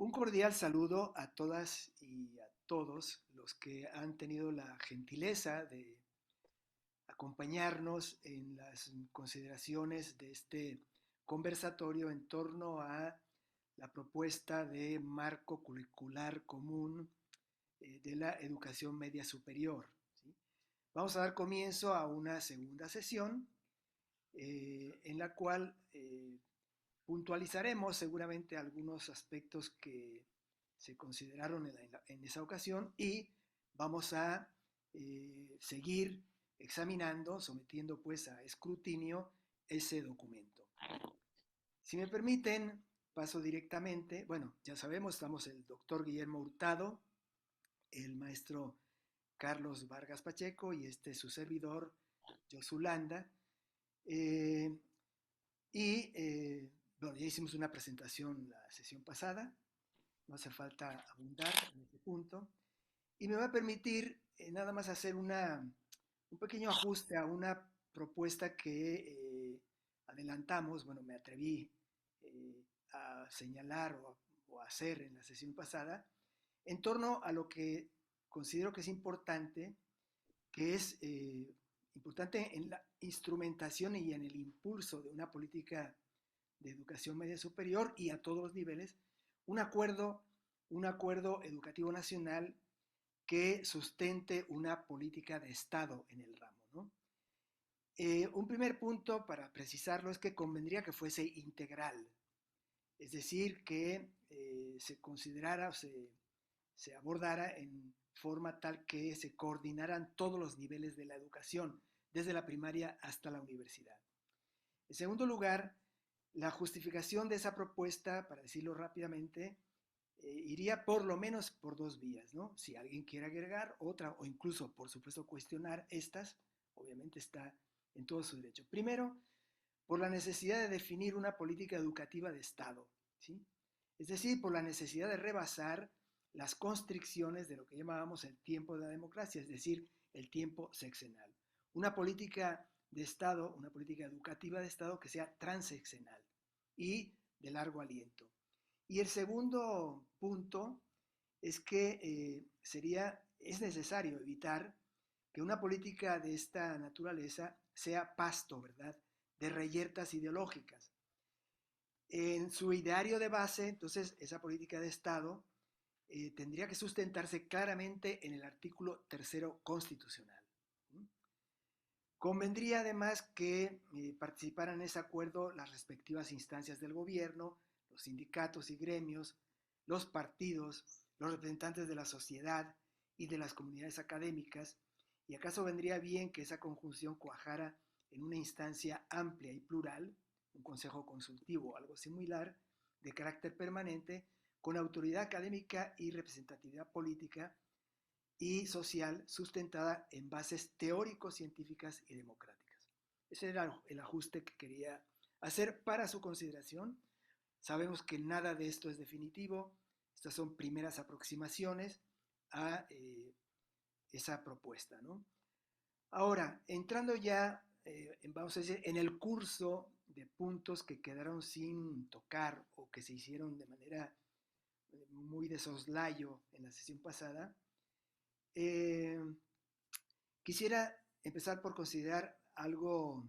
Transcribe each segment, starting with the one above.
Un cordial saludo a todas y a todos los que han tenido la gentileza de acompañarnos en las consideraciones de este conversatorio en torno a la propuesta de marco curricular común de la educación media superior, ¿sí? Vamos a dar comienzo a una segunda sesión en la cual puntualizaremos seguramente algunos aspectos que se consideraron en esa ocasión y vamos a seguir examinando, sometiendo pues a escrutinio ese documento. Si me permiten, paso directamente, bueno, ya sabemos, estamos el doctor Guillermo Hurtado, el maestro Carlos Vargas Pacheco y su servidor, Josulanda. Eh, bueno, ya hicimos una presentación la sesión pasada, no hace falta abundar en este punto. Y me va a permitir nada más hacer un pequeño ajuste a una propuesta que adelantamos, bueno, me atreví a señalar o a hacer en la sesión pasada, en torno a lo que considero que es importante, que es importante en la instrumentación y en el impulso de una política de educación media superior y a todos los niveles, un acuerdo, un acuerdo educativo nacional que sustente una política de Estado en el ramo, ¿no? Un primer punto para precisarlo es que convendría que fuese integral, es decir, que se considerara o se abordara en forma tal que se coordinaran todos los niveles de la educación, desde la primaria hasta la universidad. En segundo lugar, la justificación de esa propuesta, para decirlo rápidamente, iría por lo menos por dos vías, ¿no? Si alguien quiere agregar otra o incluso, por supuesto, cuestionar estas, obviamente está en todo su derecho. Primero, por la necesidad de definir una política educativa de Estado, ¿sí? Es decir, por la necesidad de rebasar las constricciones de lo que llamábamos el tiempo de la democracia, es decir, el tiempo sexenal. Una política de Estado, una política educativa de Estado que sea transeccional y de largo aliento. Y el segundo punto es que es necesario evitar que una política de esta naturaleza sea pasto, ¿verdad?, de reyertas ideológicas. En su ideario de base, entonces, esa política de Estado tendría que sustentarse claramente en el artículo tercero constitucional. Convendría además que participaran en ese acuerdo las respectivas instancias del gobierno, los sindicatos y gremios, los partidos, los representantes de la sociedad y de las comunidades académicas, y acaso vendría bien que esa conjunción cuajara en una instancia amplia y plural, un consejo consultivo o algo similar, de carácter permanente, con autoridad académica y representatividad política y social sustentada en bases teóricos, científicas y democráticas. Ese era el ajuste que quería hacer para su consideración. Sabemos que nada de esto es definitivo. Estas son primeras aproximaciones a esa propuesta, ¿no? Ahora, entrando ya, vamos a decir, en el curso de puntos que quedaron sin tocar o que se hicieron de manera muy de soslayo en la sesión pasada, eh, quisiera empezar por considerar algo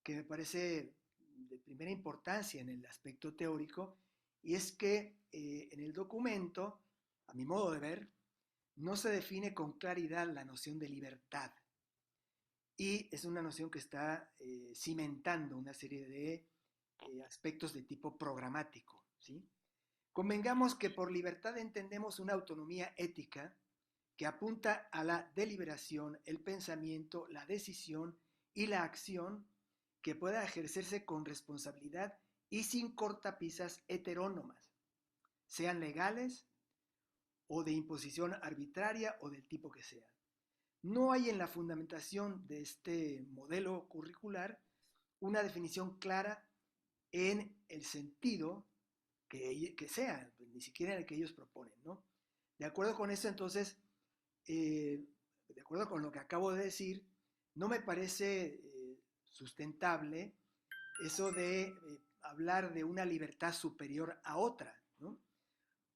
que me parece de primera importancia en el aspecto teórico, y es que en el documento, a mi modo de ver, no se define con claridad la noción de libertad. Y es una noción que está cimentando una serie de aspectos de tipo programático, ¿sí? Convengamos que por libertad entendemos una autonomía ética que apunta a la deliberación, el pensamiento, la decisión y la acción que pueda ejercerse con responsabilidad y sin cortapisas heterónomas, sean legales o de imposición arbitraria o del tipo que sea. No hay en la fundamentación de este modelo curricular una definición clara en el sentido que sea, ni siquiera en el que ellos proponen, ¿no? De acuerdo con esto, entonces, de acuerdo con lo que acabo de decir, no me parece sustentable eso de hablar de una libertad superior a otra, ¿no?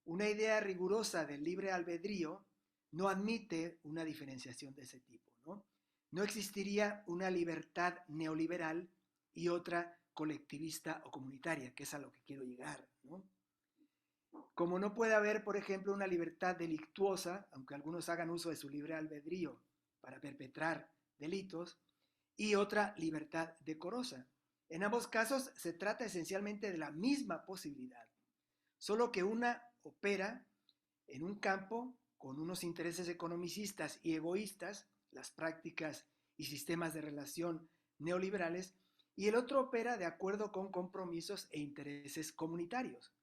Una idea rigurosa del libre albedrío no admite una diferenciación de ese tipo, ¿no? No existiría una libertad neoliberal y otra colectivista o comunitaria, que es a lo que quiero llegar, ¿no? Como no puede haber, por ejemplo, una libertad delictuosa, aunque algunos hagan uso de su libre albedrío para perpetrar delitos, y otra libertad decorosa. En ambos casos se trata esencialmente de la misma posibilidad, solo que una opera en un campo con unos intereses economicistas y egoístas, las prácticas y sistemas de relación neoliberales, y el otro opera de acuerdo con compromisos e intereses comunitarios.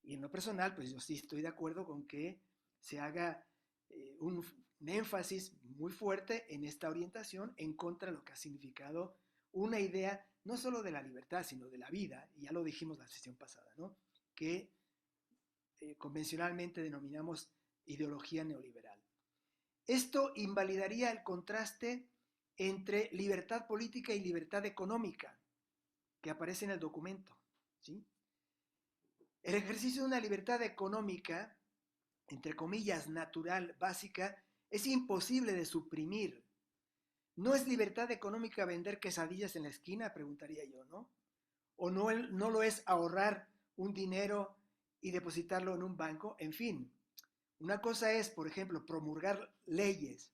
Y en lo personal, pues yo sí estoy de acuerdo con que se haga un énfasis muy fuerte en esta orientación en contra de lo que ha significado una idea no solo de la libertad, sino de la vida, y ya lo dijimos la sesión pasada, ¿no? Que convencionalmente denominamos ideología neoliberal. Esto invalidaría el contraste entre libertad política y libertad económica que aparece en el documento, ¿sí? El ejercicio de una libertad económica, entre comillas, natural, básica, es imposible de suprimir. ¿No es libertad económica vender quesadillas en la esquina? Preguntaría yo, ¿no? ¿O no lo es ahorrar un dinero y depositarlo en un banco? En fin, una cosa es, por ejemplo, promulgar leyes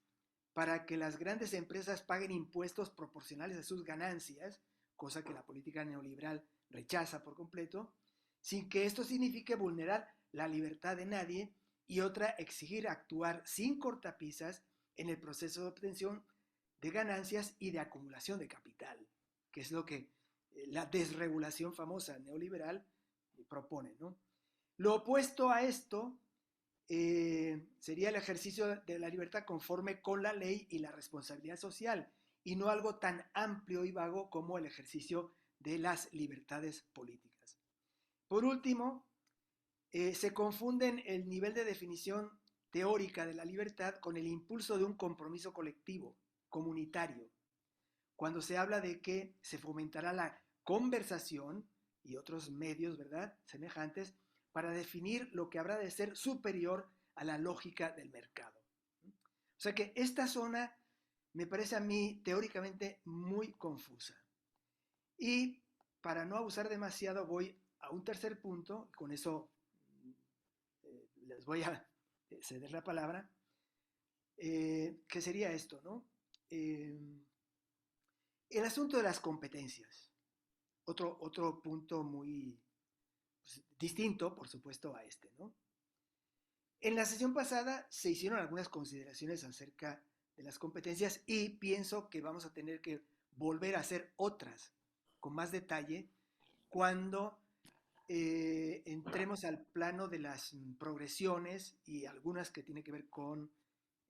para que las grandes empresas paguen impuestos proporcionales a sus ganancias, cosa que la política neoliberal rechaza por completo, sin que esto signifique vulnerar la libertad de nadie, y otra, exigir actuar sin cortapisas en el proceso de obtención de ganancias y de acumulación de capital, que es lo que la desregulación famosa neoliberal propone, ¿no? Lo opuesto a esto sería el ejercicio de la libertad conforme con la ley y la responsabilidad social, y no algo tan amplio y vago como el ejercicio de las libertades políticas. Por último, se confunden el nivel de definición teórica de la libertad con el impulso de un compromiso colectivo, comunitario, cuando se habla de que se fomentará la conversación y otros medios, ¿verdad?, semejantes, para definir lo que habrá de ser superior a la lógica del mercado. O sea que esta zona me parece a mí teóricamente muy confusa. Y para no abusar demasiado voy a un tercer punto, con eso les voy a ceder la palabra, que sería esto, ¿no? El asunto de las competencias, otro punto muy pues, distinto, por supuesto, a este, ¿no? En la sesión pasada se hicieron algunas consideraciones acerca de las competencias y pienso que vamos a tener que volver a hacer otras con más detalle cuando entremos al plano de las progresiones y algunas que tienen que ver con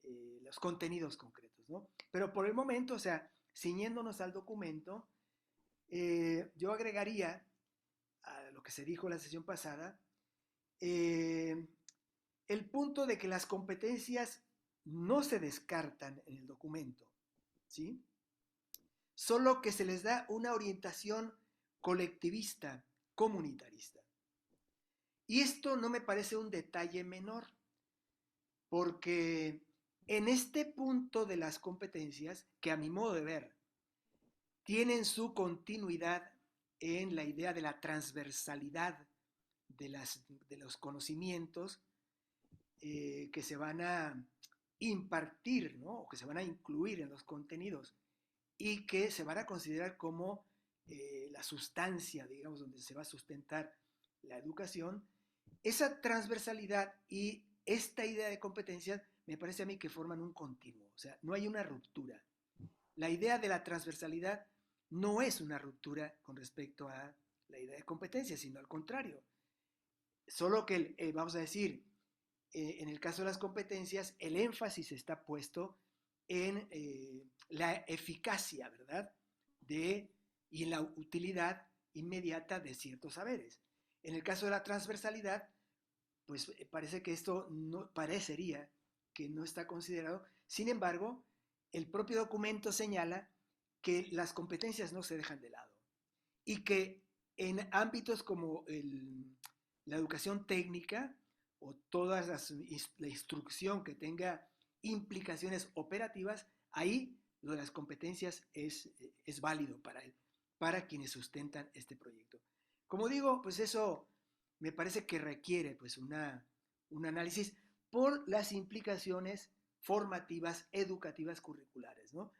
los contenidos concretos, ¿no? Pero por el momento, o sea, ciñéndonos al documento, yo agregaría a lo que se dijo en la sesión pasada, el punto de que las competencias no se descartan en el documento, ¿sí? Solo que se les da una orientación colectivista, comunitarista. Y esto no me parece un detalle menor, porque en este punto de las competencias, que a mi modo de ver, tienen su continuidad en la idea de la transversalidad de los conocimientos que se van a impartir, ¿no?, o que se van a incluir en los contenidos y que se van a considerar como la sustancia, digamos, donde se va a sustentar la educación. Esa transversalidad y esta idea de competencias me parece a mí que forman un continuo, o sea, no hay una ruptura. La idea de la transversalidad no es una ruptura con respecto a la idea de competencia, sino al contrario. Solo que, vamos a decir, en el caso de las competencias, el énfasis está puesto en la eficacia, ¿verdad?, y en la utilidad inmediata de ciertos saberes. En el caso de la transversalidad, pues parece que esto no parecería que no está considerado. Sin embargo, el propio documento señala que las competencias no se dejan de lado y que en ámbitos como la educación técnica, o toda la instrucción que tenga implicaciones operativas, ahí lo de las competencias es válido para quienes sustentan este proyecto. Como digo, pues eso me parece que requiere pues un análisis por las implicaciones formativas, educativas, curriculares, ¿no?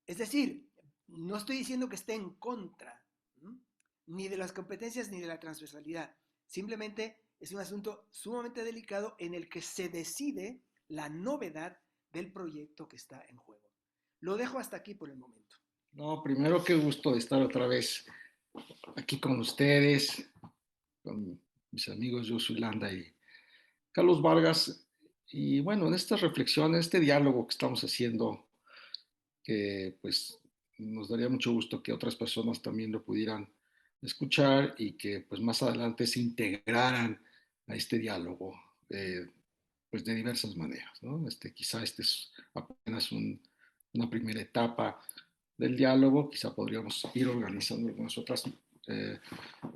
Es decir, no estoy diciendo que esté en contra, ¿no?, ni de las competencias ni de la transversalidad. Simplemente es un asunto sumamente delicado en el que se decide la novedad del proyecto que está en juego. Lo dejo hasta aquí por el momento. No, primero qué gusto de estar otra vez aquí con ustedes, con mis amigos Josué Landa y Carlos Vargas. Y bueno, en esta reflexión, en este diálogo que estamos haciendo, que pues nos daría mucho gusto que otras personas también lo pudieran escuchar y que pues más adelante se integraran a este diálogo, pues de diversas maneras, ¿no? Quizá este es apenas una primera etapa del diálogo, quizá podríamos ir organizando algunas otras eh,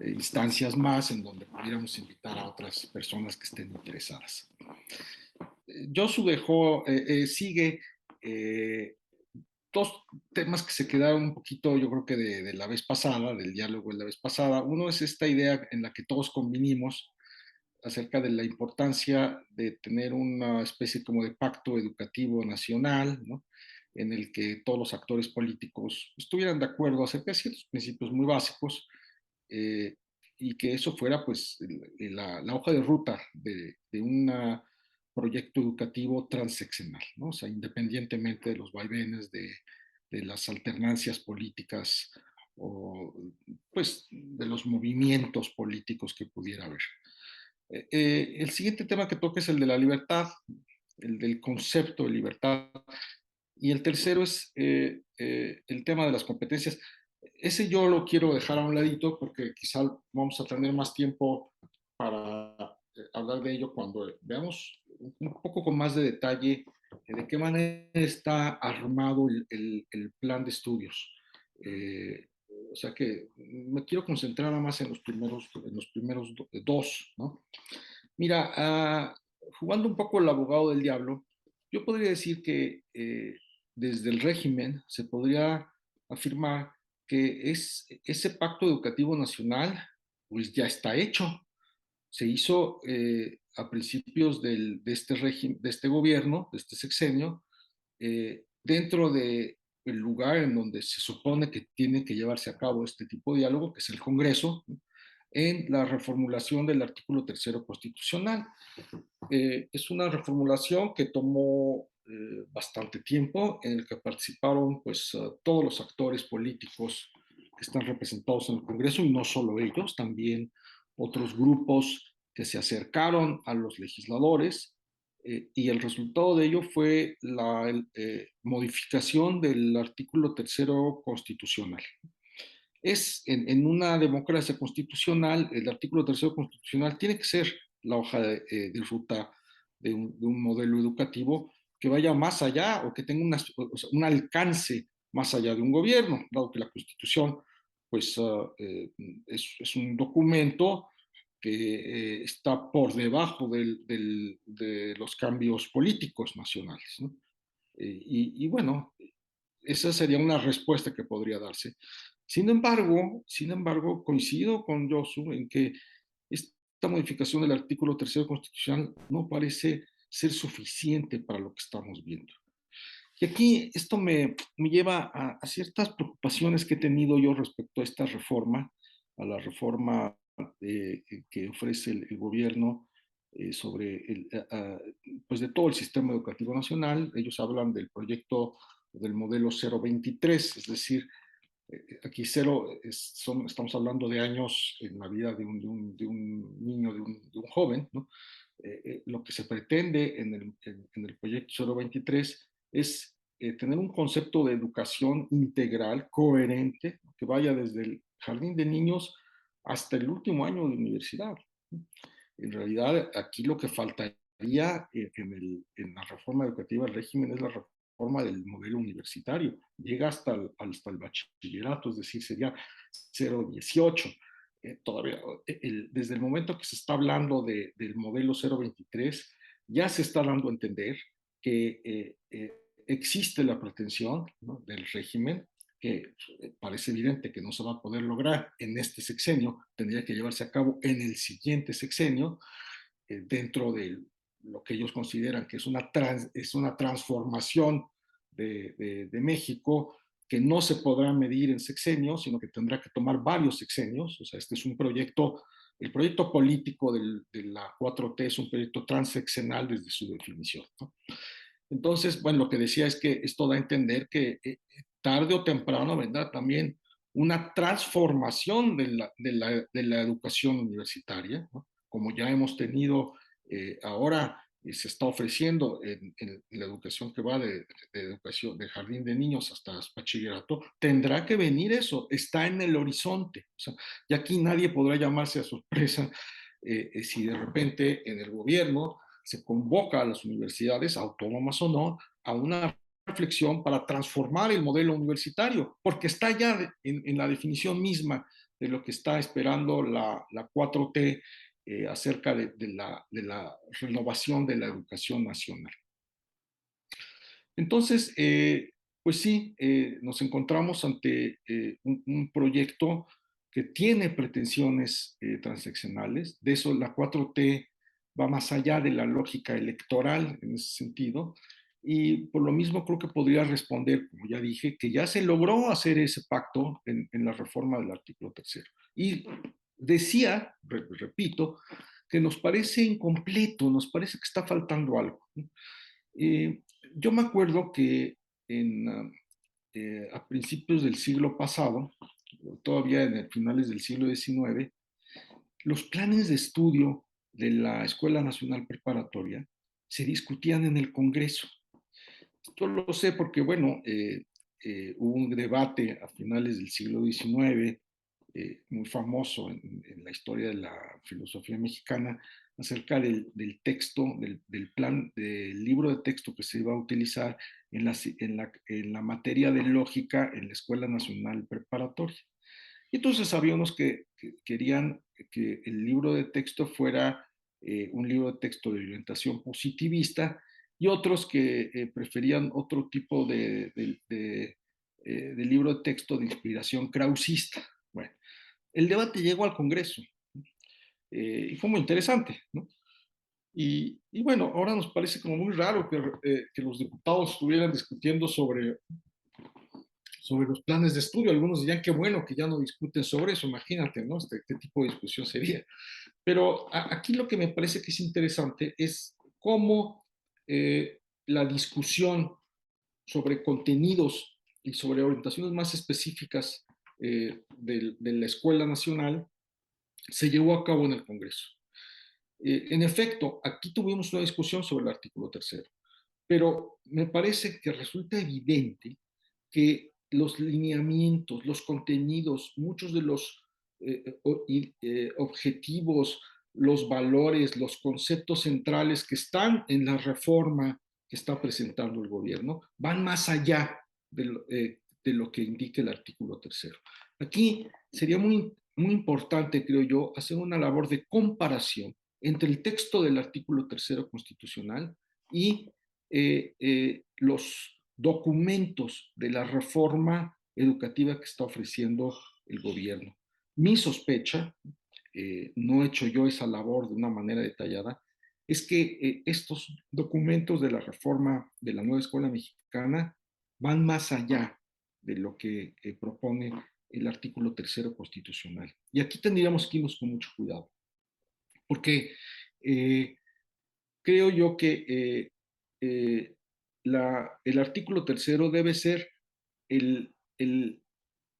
instancias más en donde pudiéramos invitar a otras personas que estén interesadas. Josu dejó, sigue eh, dos temas que se quedaron un poquito, yo creo que de la vez pasada, del diálogo de la vez pasada. Uno es esta idea en la que todos convinimos acerca de la importancia de tener una especie como de pacto educativo nacional, ¿no?, en el que todos los actores políticos estuvieran de acuerdo acerca de ciertos principios muy básicos, eh, y que eso fuera pues la hoja de ruta de un proyecto educativo transeccional, ¿no? O sea, independientemente de los vaivenes, de las alternancias políticas o pues de los movimientos políticos que pudiera haber. El siguiente tema que toca es el de la libertad, el del concepto de libertad. Y el tercero es el tema de las competencias. Ese yo lo quiero dejar a un ladito porque quizá vamos a tener más tiempo para hablar de ello cuando veamos un poco con más de detalle de qué manera está armado el plan de estudios. O sea que me quiero concentrar más en los primeros dos, ¿no? Mira, jugando un poco el abogado del diablo, yo podría decir que desde el régimen se podría afirmar que ese pacto educativo nacional pues ya está hecho. Se hizo a principios de este régimen, de este gobierno, de este sexenio, dentro de el lugar en donde se supone que tiene que llevarse a cabo este tipo de diálogo, que es el Congreso, en la reformulación del artículo tercero constitucional. Es una reformulación que tomó bastante tiempo, en el que participaron pues todos los actores políticos que están representados en el Congreso, y no solo ellos, también otros grupos que se acercaron a los legisladores, y el resultado de ello fue la modificación del artículo tercero constitucional. En una democracia constitucional, el artículo tercero constitucional tiene que ser la hoja de ruta de un modelo educativo que vaya más allá o que tenga o sea, un alcance más allá de un gobierno, dado que la Constitución pues, es un documento que está por debajo de los cambios políticos nacionales, ¿no? Y bueno, esa sería una respuesta que podría darse. Sin embargo, coincido con Josu en que esta modificación del artículo tercero constitucional no parece ser suficiente para lo que estamos viendo. Y aquí esto me lleva a ciertas preocupaciones que he tenido yo respecto a esta reforma, a la reforma que ofrece el gobierno sobre pues de todo el sistema educativo nacional. Ellos hablan del proyecto del modelo 023, es decir, aquí cero estamos hablando de años en la vida de un niño, de un joven, ¿no? Lo que se pretende en el proyecto 023 es tener un concepto de educación integral, coherente, que vaya desde el jardín de niños hasta el último año de universidad. En realidad, aquí lo que faltaría en la reforma educativa del régimen es la reforma del modelo universitario. Llega hasta el bachillerato, es decir, sería 018. todavía, desde el momento que se está hablando del modelo 023, ya se está dando a entender que existe la pretensión, ¿no?, del régimen, que parece evidente que no se va a poder lograr en este sexenio, tendría que llevarse a cabo en el siguiente sexenio, dentro de lo que ellos consideran que es una transformación de México, que no se podrá medir en sexenios, sino que tendrá que tomar varios sexenios. O sea, este es un proyecto, el proyecto político de la 4T es un proyecto transeccional desde su definición, ¿no? Entonces, bueno, lo que decía es que esto da a entender que tarde o temprano vendrá también una transformación de la educación universitaria, ¿no? Como ya hemos tenido ahora, se está ofreciendo en la educación que va de educación, de jardín de niños hasta bachillerato, tendrá que venir eso, está en el horizonte. O sea, y aquí nadie podrá llamarse a sorpresa si de repente en el gobierno se convoca a las universidades, autónomas o no, a una reflexión para transformar el modelo universitario, porque está ya en la definición misma de lo que está esperando la 4T acerca de la renovación de la educación nacional. Entonces, pues sí, nos encontramos ante un proyecto que tiene pretensiones transaccionales. De eso la 4T va más allá de la lógica electoral en ese sentido. Y por lo mismo creo que podría responder, como ya dije, que ya se logró hacer ese pacto en la reforma del artículo tercero. Y decía, repito, que nos parece incompleto, nos parece que está faltando algo, ¿no? Eh, yo me acuerdo que a principios del siglo pasado, todavía en el finales del siglo XIX, los planes de estudio de la Escuela Nacional Preparatoria se discutían en el Congreso. Esto lo sé porque, bueno, hubo un debate a finales del siglo XIX, muy famoso en la historia de la filosofía mexicana, acerca del texto, del plan, del libro de texto que se iba a utilizar en la materia de lógica en la Escuela Nacional Preparatoria. Y entonces había unos que querían que el libro de texto fuera un libro de texto de orientación positivista, y otros que preferían otro tipo de libro de texto de inspiración krausista. Bueno, el debate llegó al Congreso y fue muy interesante, ¿no? Y bueno, ahora nos parece como muy raro que los diputados estuvieran discutiendo sobre los planes de estudio. Algunos dirían que bueno que ya no discuten sobre eso, imagínate, ¿no? ¿Qué tipo de discusión sería? Pero aquí lo que me parece que es interesante es cómo la discusión sobre contenidos y sobre orientaciones más específicas de la Escuela Nacional se llevó a cabo en el Congreso. En efecto, aquí tuvimos una discusión sobre el artículo tercero, pero me parece que resulta evidente que los lineamientos, los contenidos, muchos de los objetivos, los valores, los conceptos centrales que están en la reforma que está presentando el gobierno van más allá de lo que indica el artículo tercero. Aquí sería muy importante, creo yo, hacer una labor de comparación entre el texto del artículo tercero constitucional y los documentos de la reforma educativa que está ofreciendo el gobierno. Mi sospecha, no he hecho yo esa labor de una manera detallada, es que estos documentos de la reforma de la nueva escuela mexicana van más allá de lo que propone el artículo tercero constitucional. Y aquí tendríamos que irnos con mucho cuidado, porque creo yo que eh, el artículo tercero debe ser el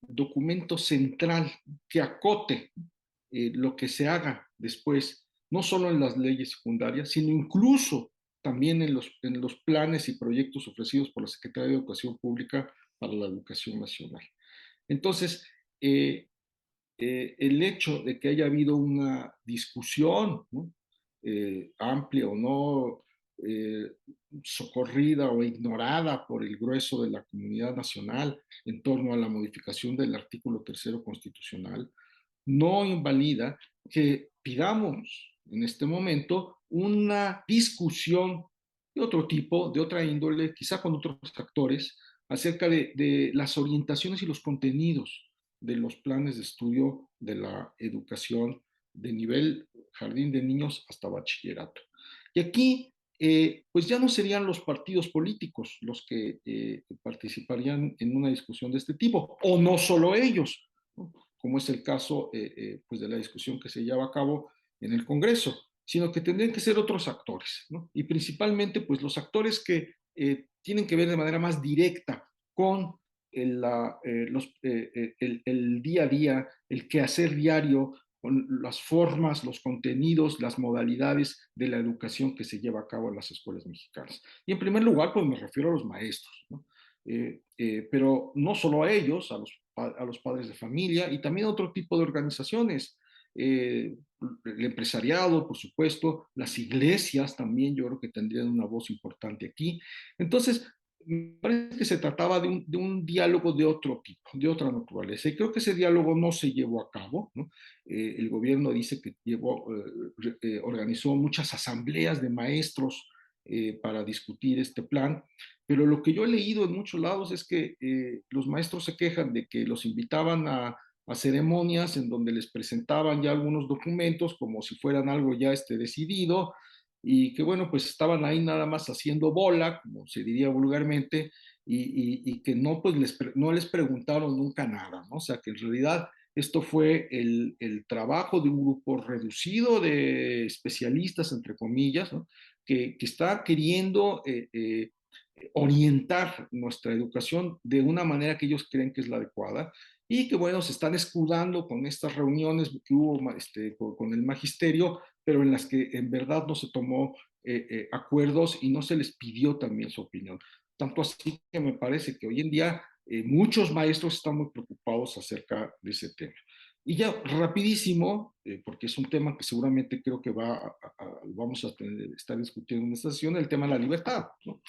documento central que acote lo que se haga después, no solo en las leyes secundarias, sino incluso también en los planes y proyectos ofrecidos por la Secretaría de Educación Pública para la Educación Nacional. Entonces, el hecho de que haya habido una discusión, ¿no?, amplia o no, eh, socorrida o ignorada por el grueso de la comunidad nacional en torno a la modificación del artículo tercero constitucional, no invalida que pidamos en este momento una discusión de otro tipo, de otra índole, quizá con otros actores, acerca de las orientaciones y los contenidos de los planes de estudio de la educación de nivel jardín de niños hasta bachillerato. Y aquí, pues ya no serían los partidos políticos los que participarían en una discusión de este tipo, o no solo ellos, ¿no? Como es el caso pues de la discusión que se lleva a cabo en el Congreso, sino que tendrían que ser otros actores, ¿no? Y principalmente pues los actores que tienen que ver de manera más directa con el día a día, el quehacer diario, con las formas, los contenidos, las modalidades de la educación que se lleva a cabo en las escuelas mexicanas. Y en primer lugar, pues me refiero a los maestros, ¿no? Pero no solo a ellos, a los padres de familia y también a otro tipo de organizaciones, el empresariado, por supuesto, las iglesias también, yo creo que tendrían una voz importante aquí. Entonces, me parece que se trataba de un diálogo de otro tipo, de otra naturaleza. Y creo que ese diálogo no se llevó a cabo, ¿no? El gobierno dice que organizó muchas asambleas de maestros para discutir este plan, pero lo que yo he leído en muchos lados es que los maestros se quejan de que los invitaban a ceremonias en donde les presentaban ya algunos documentos como si fueran algo ya decidido, y que bueno, pues estaban ahí nada más haciendo bola, como se diría vulgarmente, y que no, pues no les preguntaron nunca nada, ¿no? O sea, que en realidad esto fue el trabajo de un grupo reducido de especialistas, entre comillas, ¿no? Que está queriendo orientar nuestra educación de una manera que ellos creen que es la adecuada, y que bueno, se están escudando con estas reuniones que hubo con el magisterio, pero en las que en verdad no se tomó acuerdos y no se les pidió también su opinión. Tanto así que me parece que hoy en día muchos maestros están muy preocupados acerca de ese tema. Y ya rapidísimo, porque es un tema que seguramente creo que vamos a estar discutiendo en esta sesión, el tema de la libertad, ¿no?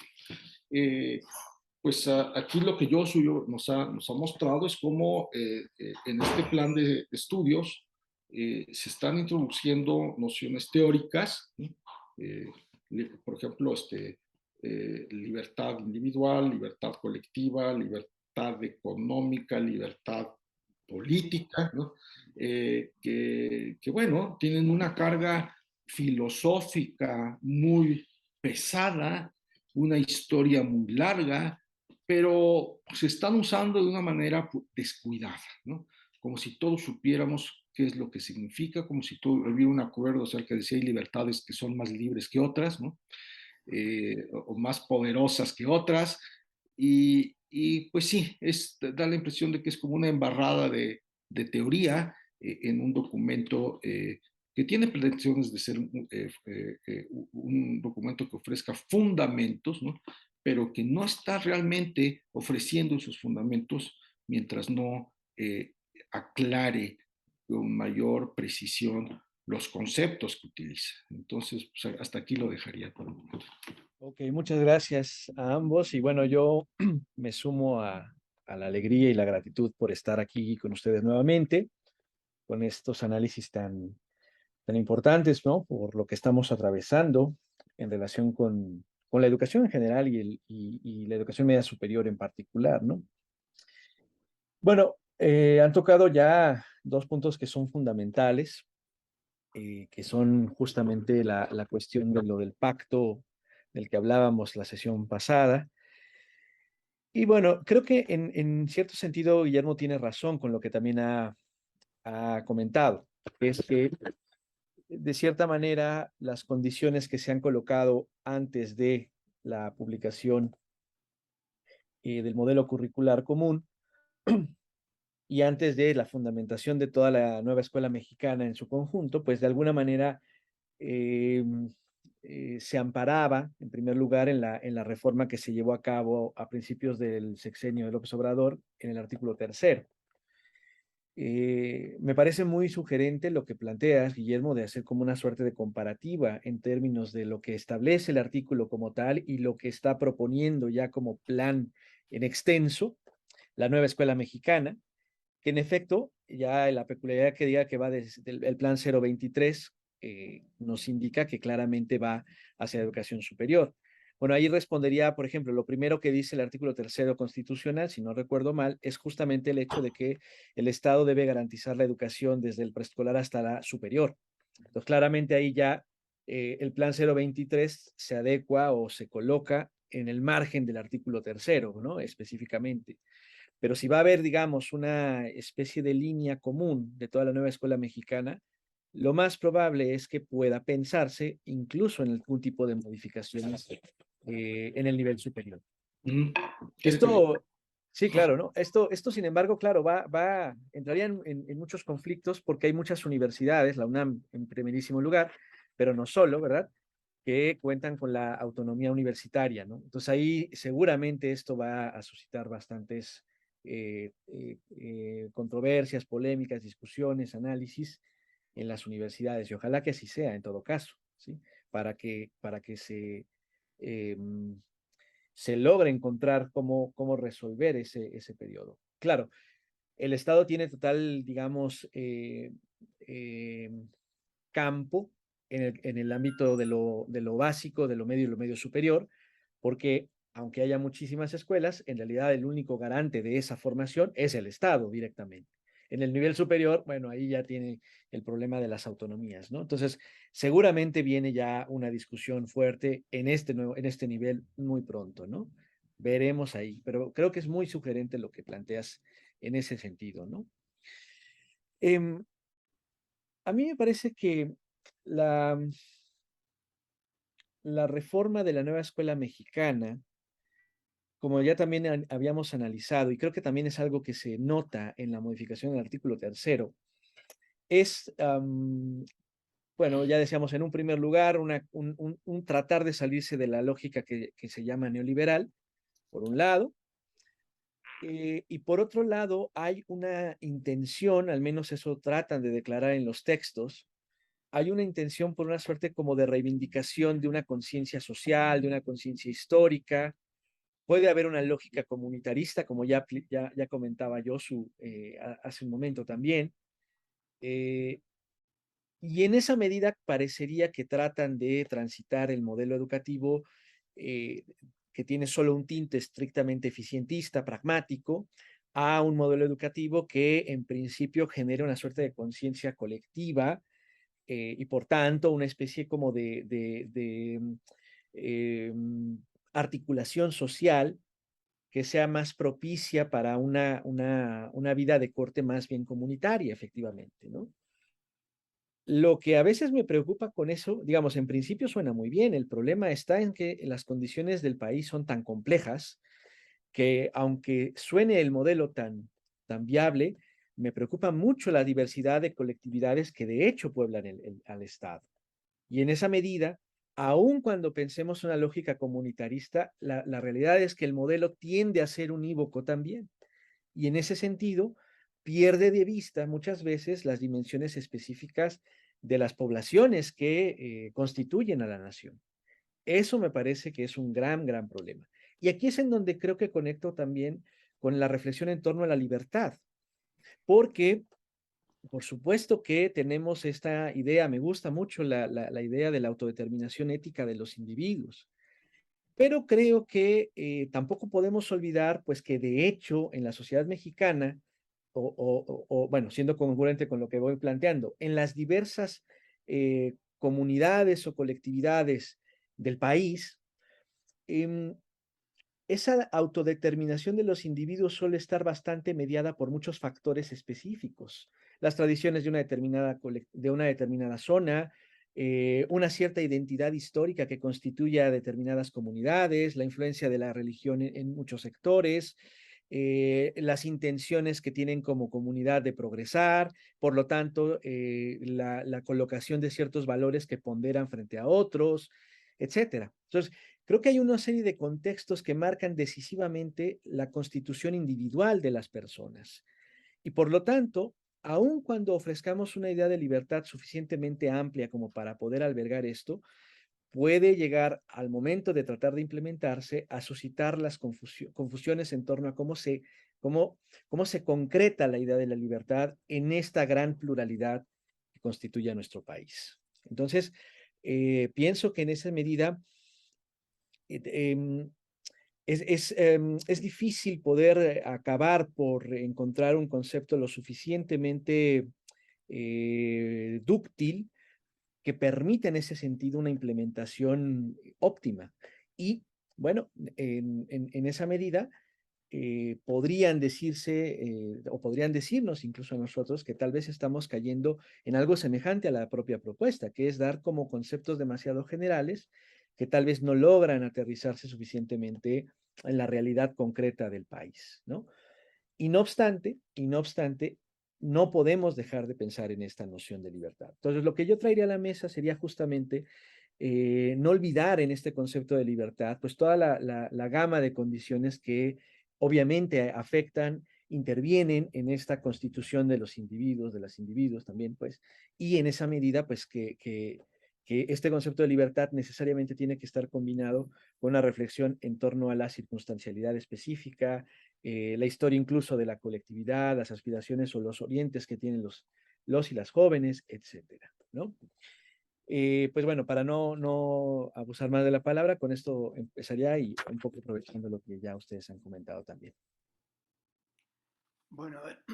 Eh, pues aquí lo que nos ha mostrado es cómo en este plan de estudios se están introduciendo nociones teóricas, ¿no? Eh, por ejemplo, libertad individual, libertad colectiva, libertad económica, libertad política, ¿no? Bueno, tienen una carga filosófica muy pesada, una historia muy larga, pero se están usando de una manera descuidada, ¿no? Como si todos supiéramos qué es lo que significa, como si hubiera un acuerdo acerca de si hay libertades que son más libres que otras, ¿no? O más poderosas que otras, y pues sí, da la impresión de que es como una embarrada de teoría en un documento que tiene pretensiones de ser un documento que ofrezca fundamentos, ¿no? Pero que no está realmente ofreciendo esos fundamentos mientras no aclare con mayor precisión los conceptos que utiliza. Entonces, pues, hasta aquí lo dejaría por el momento. Ok, muchas gracias a ambos. Y bueno, yo me sumo a la alegría y la gratitud por estar aquí con ustedes nuevamente, con estos análisis tan importantes, ¿no? Por lo que estamos atravesando en relación con la educación en general y la educación media superior en particular, ¿no? Bueno, han tocado ya dos puntos que son fundamentales, que son justamente la cuestión de lo del pacto del que hablábamos la sesión pasada. Y bueno, creo que en cierto sentido Guillermo tiene razón con lo que también ha comentado, es que de cierta manera las condiciones que se han colocado antes de la publicación del modelo curricular común y antes de la fundamentación de toda la nueva escuela mexicana en su conjunto, pues de alguna manera eh, se amparaba, en primer lugar, en la reforma que se llevó a cabo a principios del sexenio de López Obrador, en el artículo tercero. Me parece muy sugerente lo que planteas, Guillermo, de hacer como una suerte de comparativa en términos de lo que establece el artículo como tal y lo que está proponiendo ya como plan en extenso la nueva escuela mexicana, que en efecto, ya la peculiaridad que diga que va desde el plan 023 nos indica que claramente va hacia la educación superior. Bueno, ahí respondería, por ejemplo, lo primero que dice el artículo 3 constitucional, si no recuerdo mal, es justamente el hecho de que el Estado debe garantizar la educación desde el preescolar hasta la superior. Entonces, claramente ahí ya el plan 023 se adecua o se coloca en el margen del artículo 3, ¿no? Específicamente. Pero si va a haber, digamos, una especie de línea común de toda la nueva escuela mexicana, lo más probable es que pueda pensarse incluso en algún tipo de modificaciones en el nivel superior. Esto, sí, claro, ¿no? Esto, sin embargo, claro, entraría en muchos conflictos porque hay muchas universidades, la UNAM en primerísimo lugar, pero no solo, ¿verdad? Que cuentan con la autonomía universitaria, ¿no? Entonces ahí seguramente esto va a suscitar bastantes controversias, polémicas, discusiones, análisis en las universidades y ojalá que así sea en todo caso, ¿sí? Para que eh, se logre encontrar cómo resolver ese periodo. Claro, el Estado tiene total, digamos, eh, campo en el ámbito de lo básico, de lo medio y lo medio superior, porque aunque haya muchísimas escuelas, en realidad el único garante de esa formación es el Estado directamente. En el nivel superior, bueno, ahí ya tiene el problema de las autonomías, ¿no? Entonces, seguramente viene ya una discusión fuerte en este nivel muy pronto, ¿no? Veremos ahí, pero creo que es muy sugerente lo que planteas en ese sentido, ¿no? Em, a mí me parece que la, la reforma de la nueva escuela mexicana, como ya también habíamos analizado, y creo que también es algo que se nota en la modificación del artículo 3, es, bueno, ya decíamos, en un primer lugar, un tratar de salirse de la lógica que se llama neoliberal, por un lado, y por otro lado, hay una intención, al menos eso tratan de declarar en los textos, hay una intención por una suerte como de reivindicación de una conciencia social, de una conciencia histórica. Puede haber una lógica comunitarista, como ya comentaba yo hace un momento también. eh, y en esa medida parecería que tratan de transitar el modelo educativo eh, que tiene solo un tinte estrictamente eficientista, pragmático, a un modelo educativo que en principio genere una suerte de conciencia colectiva y por tanto una especie como eh, articulación social que sea más propicia para una vida de corte más bien comunitaria, efectivamente, ¿no? Lo que a veces me preocupa con eso, digamos, en principio suena muy bien, el problema está en que las condiciones del país son tan complejas que aunque suene el modelo tan viable, me preocupa mucho la diversidad de colectividades que de hecho pueblan al Estado. Y en esa medida, aun cuando pensemos una lógica comunitarista, la realidad es que el modelo tiende a ser unívoco también. Y en ese sentido, pierde de vista muchas veces las dimensiones específicas de las poblaciones que constituyen a la nación. Eso me parece que es un gran problema. Y aquí es en donde creo que conecto también con la reflexión en torno a la libertad, porque por supuesto que tenemos esta idea, me gusta mucho la idea de la autodeterminación ética de los individuos, pero creo que tampoco podemos olvidar, pues que de hecho en la sociedad mexicana, bueno, siendo congruente con lo que voy planteando, en las diversas comunidades o colectividades del país, em, esa autodeterminación de los individuos suele estar bastante mediada por muchos factores específicos. Las tradiciones de una determinada zona, una cierta identidad histórica que constituye a determinadas comunidades, la influencia de la religión en muchos sectores, las intenciones que tienen como comunidad de progresar, por lo tanto, la colocación de ciertos valores que ponderan frente a otros, etcétera. Entonces, creo que hay una serie de contextos que marcan decisivamente la constitución individual de las personas. Y por lo tanto, aun cuando ofrezcamos una idea de libertad suficientemente amplia como para poder albergar esto, puede llegar al momento de tratar de implementarse a suscitar las confusiones en torno a cómo se cómo se concreta la idea de la libertad en esta gran pluralidad que constituye a nuestro país. Entonces, pienso que en esa medida es difícil poder acabar por encontrar un concepto lo suficientemente dúctil que permita en ese sentido una implementación óptima. Y bueno, en esa medida podrían decirse o podrían decirnos incluso a nosotros que tal vez estamos cayendo en algo semejante a la propia propuesta, que es dar como conceptos demasiado generales que tal vez no logran aterrizarse suficientemente en la realidad concreta del país, ¿no? Y no obstante, no podemos dejar de pensar en esta noción de libertad. Entonces, lo que yo traería a la mesa sería justamente no olvidar en este concepto de libertad, pues toda la gama de condiciones que obviamente afectan, intervienen en esta constitución de los individuos, de las individuos también, pues, y en esa medida, pues, que este concepto de libertad necesariamente tiene que estar combinado con una reflexión en torno a la circunstancialidad específica, la historia incluso de la colectividad, las aspiraciones o los orientes que tienen los y las jóvenes, etcétera, ¿no? Pues bueno, para no abusar más de la palabra, con esto empezaría y un poco aprovechando lo que ya ustedes han comentado también. Bueno, a ver,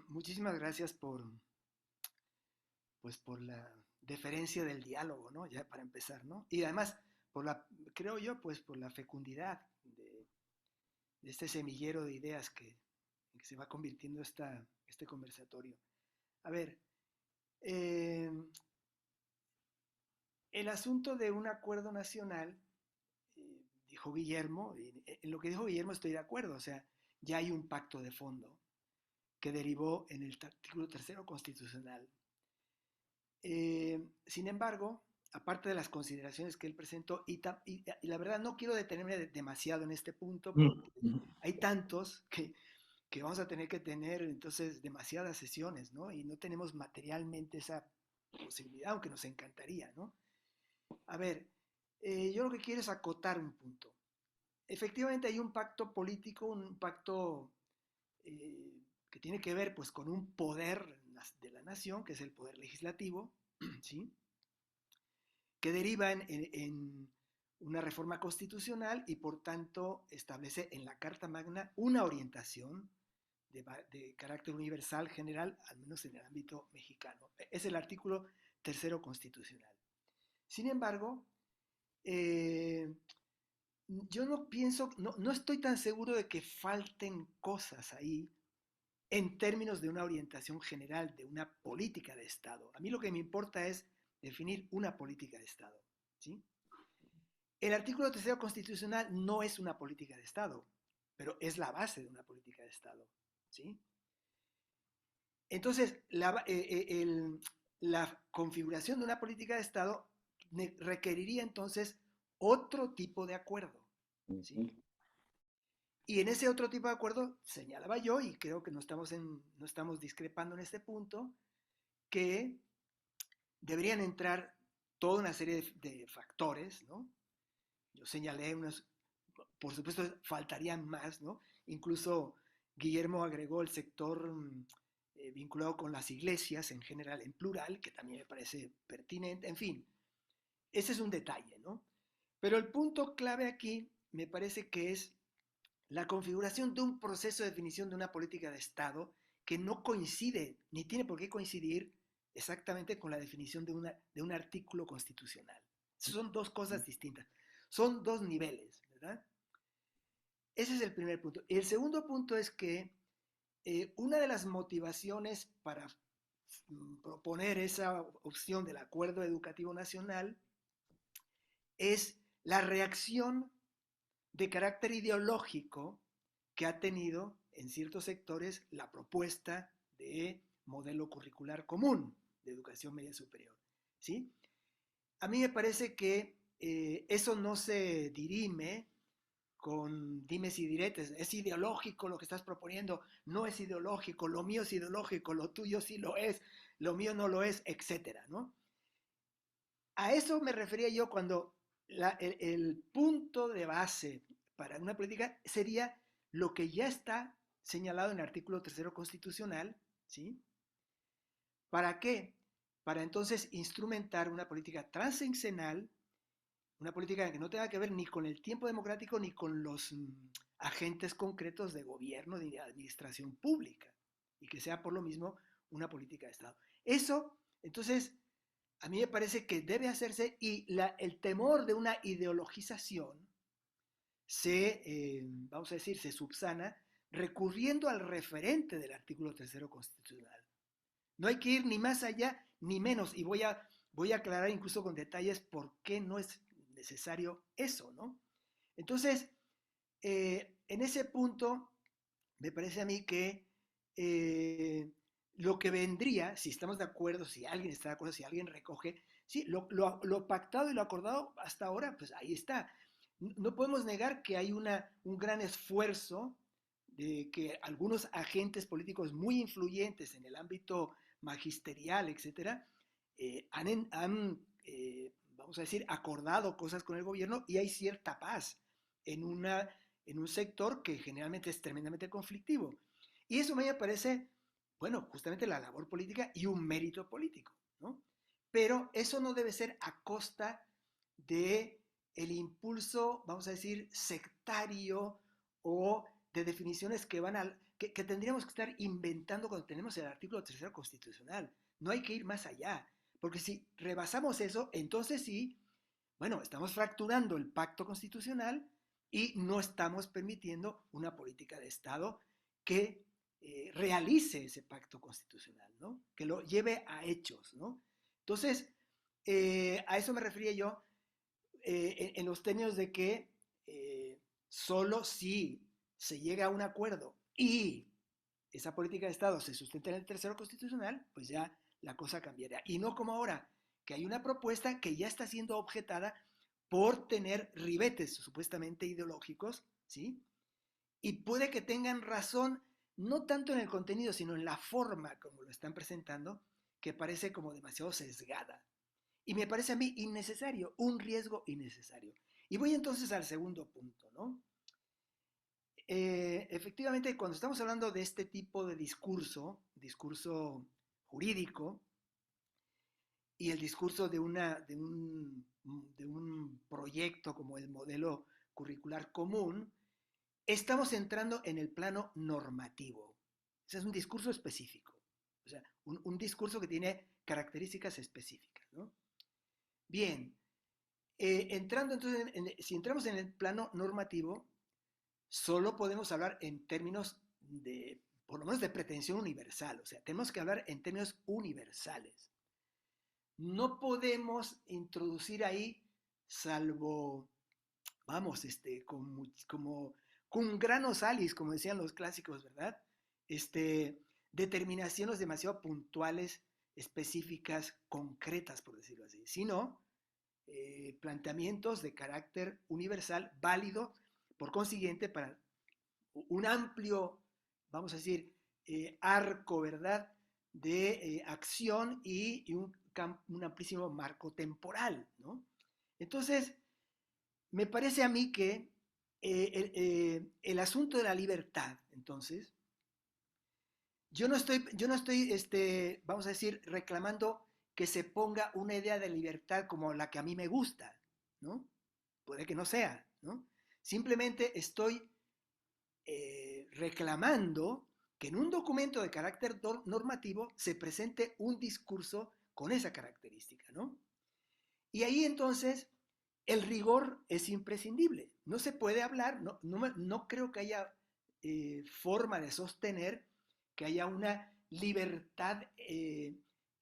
muchísimas gracias pues, por la deferencia del diálogo, ¿no? Ya para empezar, ¿no? Y además, creo yo, pues por la fecundidad de este semillero de ideas en que se va convirtiendo este conversatorio. A ver, eh, el asunto de un acuerdo nacional, dijo Guillermo, y en lo que dijo Guillermo estoy de acuerdo, o sea, ya hay un pacto de fondo que derivó en el artículo tercero constitucional. Sin embargo, aparte de las consideraciones que él presentó, y la verdad no quiero detenerme demasiado en este punto, porque hay tantos que vamos a tener que tener entonces demasiadas sesiones, ¿no? Y no tenemos materialmente esa posibilidad, aunque nos encantaría, ¿no? A ver, yo lo que quiero es acotar un punto. Efectivamente hay un pacto político, un pacto que tiene que ver pues con un poder de la nación, que es el poder legislativo, ¿sí? Que deriva en una reforma constitucional y por tanto establece en la Carta Magna una orientación de carácter universal general, al menos en el ámbito mexicano. Es el artículo tercero constitucional. Sin embargo, yo no pienso, no estoy tan seguro de que falten cosas ahí en términos de una orientación general, de una política de Estado. A mí lo que me importa es definir una política de Estado, ¿sí? El artículo tercero constitucional no es una política de Estado, pero es la base de una política de Estado, ¿sí? Entonces, la configuración de una política de Estado requeriría entonces otro tipo de acuerdo, ¿sí? Y en ese otro tipo de acuerdo señalaba yo, y creo que no estamos discrepando en este punto, que deberían entrar toda una serie de factores, ¿no? Yo señalé unos, por supuesto faltarían más, ¿no? Incluso Guillermo agregó el sector vinculado con las iglesias en general, en plural, que también me parece pertinente, en fin, ese es un detalle, ¿no? Pero el punto clave aquí me parece que es la configuración de un proceso de definición de una política de Estado que no coincide, ni tiene por qué coincidir exactamente con la definición de un artículo constitucional. Son dos cosas distintas, son dos niveles, ¿verdad? Ese es el primer punto. Y el segundo punto es que una de las motivaciones para proponer esa opción del Acuerdo Educativo Nacional es la reacción de carácter ideológico que ha tenido en ciertos sectores la propuesta de modelo curricular común de educación media superior, ¿sí? A mí me parece que eso no se dirime con dimes y diretes, es ideológico lo que estás proponiendo, no es ideológico, lo mío es ideológico, lo tuyo sí lo es, lo mío no lo es, etcétera, ¿no? A eso me refería yo cuando el punto de base para una política sería lo que ya está señalado en el artículo 3º constitucional, ¿sí? ¿Para qué? Para entonces instrumentar una política transeccional, una política que no tenga que ver ni con el tiempo democrático ni con los agentes concretos de gobierno, de administración pública, y que sea por lo mismo una política de Estado. Eso, entonces, a mí me parece que debe hacerse, y el temor de una ideologización vamos a decir, se subsana recurriendo al referente del artículo 3º constitucional. No hay que ir ni más allá ni menos, y voy a aclarar incluso con detalles por qué no es necesario eso, ¿no? Entonces, en ese punto, me parece a mí que lo que vendría, si estamos de acuerdo, si alguien está de acuerdo, si alguien recoge, sí, lo pactado y lo acordado hasta ahora, pues ahí está. No podemos negar que hay un gran esfuerzo de que algunos agentes políticos muy influyentes en el ámbito magisterial, etcétera, vamos a decir, acordado cosas con el gobierno, y hay cierta paz en un sector que generalmente es tremendamente conflictivo. Y eso a mí me parece, bueno, justamente la labor política y un mérito político, ¿no? Pero eso no debe ser a costa de el impulso, vamos a decir, sectario o de definiciones que tendríamos que estar inventando cuando tenemos el artículo 3º constitucional. No hay que ir más allá, porque si rebasamos eso, entonces sí, bueno, estamos fracturando el pacto constitucional y no estamos permitiendo una política de Estado que realice ese pacto constitucional, ¿no? Que lo lleve a hechos, ¿no? Entonces, a eso me refería yo en los términos de que solo si se llega a un acuerdo y esa política de Estado se sustenta en el 3º constitucional, pues ya la cosa cambiaría. Y no como ahora, que hay una propuesta que ya está siendo objetada por tener ribetes supuestamente ideológicos, ¿sí? Y puede que tengan razón, no tanto en el contenido, sino en la forma como lo están presentando, que parece como demasiado sesgada. Y me parece a mí innecesario, un riesgo innecesario. Y voy entonces al segundo punto, ¿no? Efectivamente, cuando estamos hablando de este tipo de discurso jurídico, y el discurso de un proyecto como el modelo curricular común, estamos entrando en el plano normativo. Ese es un discurso específico, o sea, un discurso que tiene características específicas, ¿no? Bien, entrando entonces, si entramos en el plano normativo, solo podemos hablar en términos de, por lo menos de pretensión universal, o sea, tenemos que hablar en términos universales. No podemos introducir ahí, salvo, vamos, como con grano salis, como decían los clásicos, ¿verdad? Determinaciones demasiado puntuales, específicas, concretas, por decirlo así, sino planteamientos de carácter universal, válido, por consiguiente, para un amplio, vamos a decir, arco, ¿verdad?, de acción y un amplísimo marco temporal, ¿no? Entonces, me parece a mí que el asunto de la libertad, entonces, yo no estoy, vamos a decir, reclamando que se ponga una idea de libertad como la que a mí me gusta, ¿no? Puede que no sea, ¿no? Simplemente estoy reclamando que en un documento de carácter normativo se presente un discurso con esa característica, ¿no? Y ahí entonces el rigor es imprescindible. No se puede hablar, no creo que haya forma de sostener que haya una libertad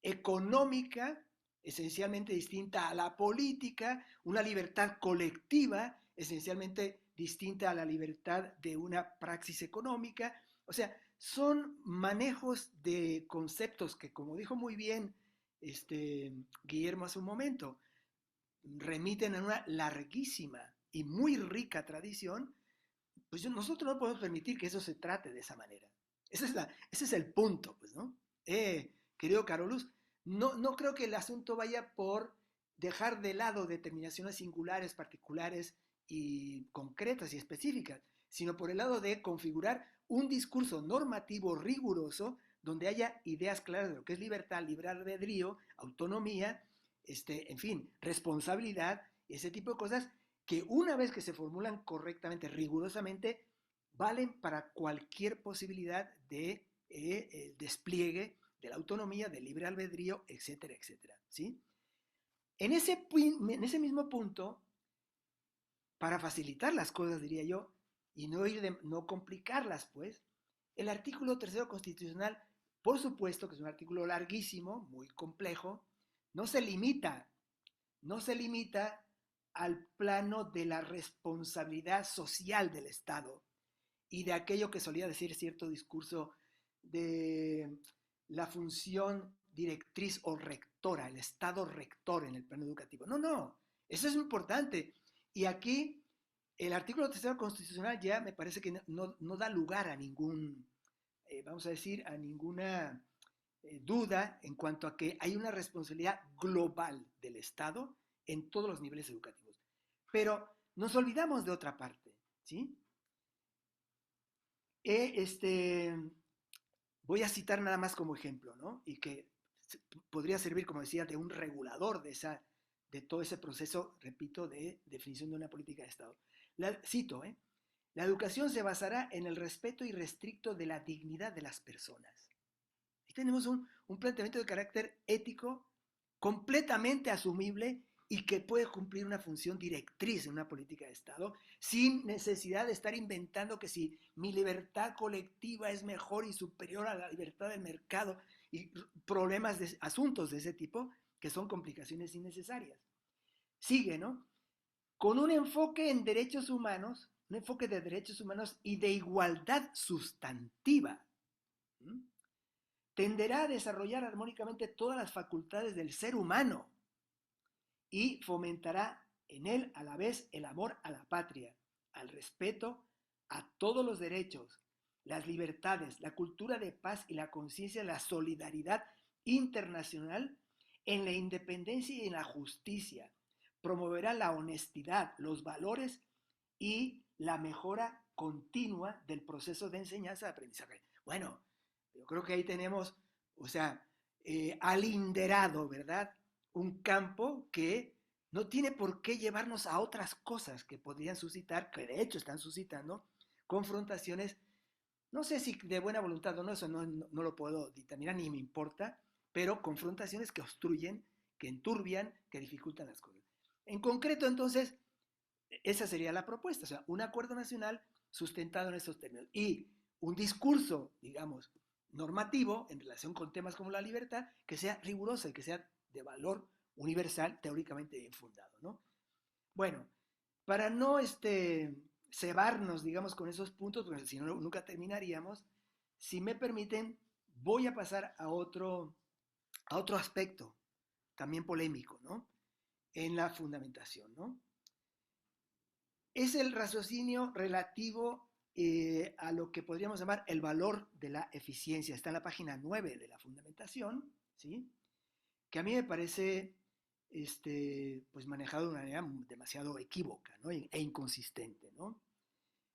económica esencialmente distinta a la política, una libertad colectiva esencialmente distinta a la libertad de una praxis económica. O sea, son manejos de conceptos que, como dijo muy bien Guillermo hace un momento, remiten a una larguísima y muy rica tradición, pues nosotros no podemos permitir que eso se trate de esa manera. Ese es el punto, pues, ¿no? Querido Carolus, no creo que el asunto vaya por dejar de lado determinaciones singulares, particulares y concretas y específicas, sino por el lado de configurar un discurso normativo riguroso donde haya ideas claras de lo que es libertad, libre albedrío, autonomía, en fin, responsabilidad, ese tipo de cosas que una vez que se formulan correctamente, rigurosamente, valen para cualquier posibilidad de el despliegue de la autonomía, del libre albedrío, etcétera, etcétera, ¿sí? En ese mismo punto, para facilitar las cosas, diría yo, y no complicarlas, pues, el artículo 3 constitucional, por supuesto que es un artículo larguísimo, muy complejo, no se limita al plano de la responsabilidad social del Estado y de aquello que solía decir cierto discurso de la función directriz o rectora, el Estado rector en el plano educativo. No, no, eso es importante. Y aquí el artículo 3 constitucional ya me parece que no da lugar a ningún, vamos a decir, a ninguna duda en cuanto a que hay una responsabilidad global del Estado en todos los niveles educativos. Pero nos olvidamos de otra parte, ¿sí? Voy a citar nada más como ejemplo, ¿no? Y que podría servir, como decía, de un regulador de todo ese proceso, repito, de definición de una política de Estado. Cito, la educación se basará en el respeto irrestricto de la dignidad de las personas. Aquí tenemos un planteamiento de carácter ético completamente asumible y que puede cumplir una función directriz en una política de Estado sin necesidad de estar inventando que si mi libertad colectiva es mejor y superior a la libertad del mercado y asuntos de ese tipo que son complicaciones innecesarias. Sigue, ¿no? Con un enfoque en derechos humanos, un enfoque de derechos humanos y de igualdad sustantiva. Tenderá a desarrollar armónicamente todas las facultades del ser humano y fomentará en él a la vez el amor a la patria, al respeto a todos los derechos, las libertades, la cultura de paz y la conciencia de la solidaridad internacional en la independencia y en la justicia. Promoverá la honestidad, los valores y la mejora continua del proceso de enseñanza-aprendizaje. Bueno, yo creo que ahí tenemos, o sea, alinderado, ¿verdad? Un campo que no tiene por qué llevarnos a otras cosas que podrían suscitar, que de hecho están suscitando, confrontaciones, no sé si de buena voluntad o no, eso no lo puedo determinar ni me importa, pero confrontaciones que obstruyen, que enturbian, que dificultan las cosas. En concreto, entonces, esa sería la propuesta, o sea, un acuerdo nacional sustentado en estos términos y un discurso, digamos, normativo en relación con temas como la libertad, que sea riguroso y que sea de valor universal, teóricamente bien fundado, ¿no? Bueno, para no cebarnos, digamos, con esos puntos, porque si no, nunca terminaríamos, si me permiten, voy a pasar a otro aspecto, también polémico, ¿no? En la fundamentación, ¿no? Es el raciocinio relativo a lo que podríamos llamar el valor de la eficiencia. Está en la página 9 de la fundamentación, ¿sí? Que a mí me parece pues manejado de una manera demasiado equívoca, ¿no? E inconsistente, ¿no?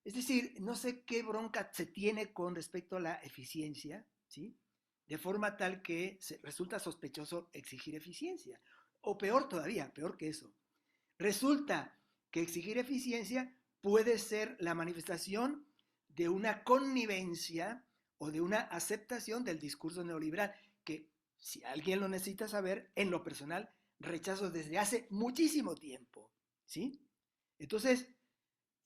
Es decir, no sé qué bronca se tiene con respecto a la eficiencia, ¿sí? De forma tal que resulta sospechoso exigir eficiencia. O peor todavía, peor que eso. Resulta que exigir eficiencia puede ser la manifestación de una connivencia o de una aceptación del discurso neoliberal, que si alguien lo necesita saber, en lo personal rechazo desde hace muchísimo tiempo, ¿sí? Entonces,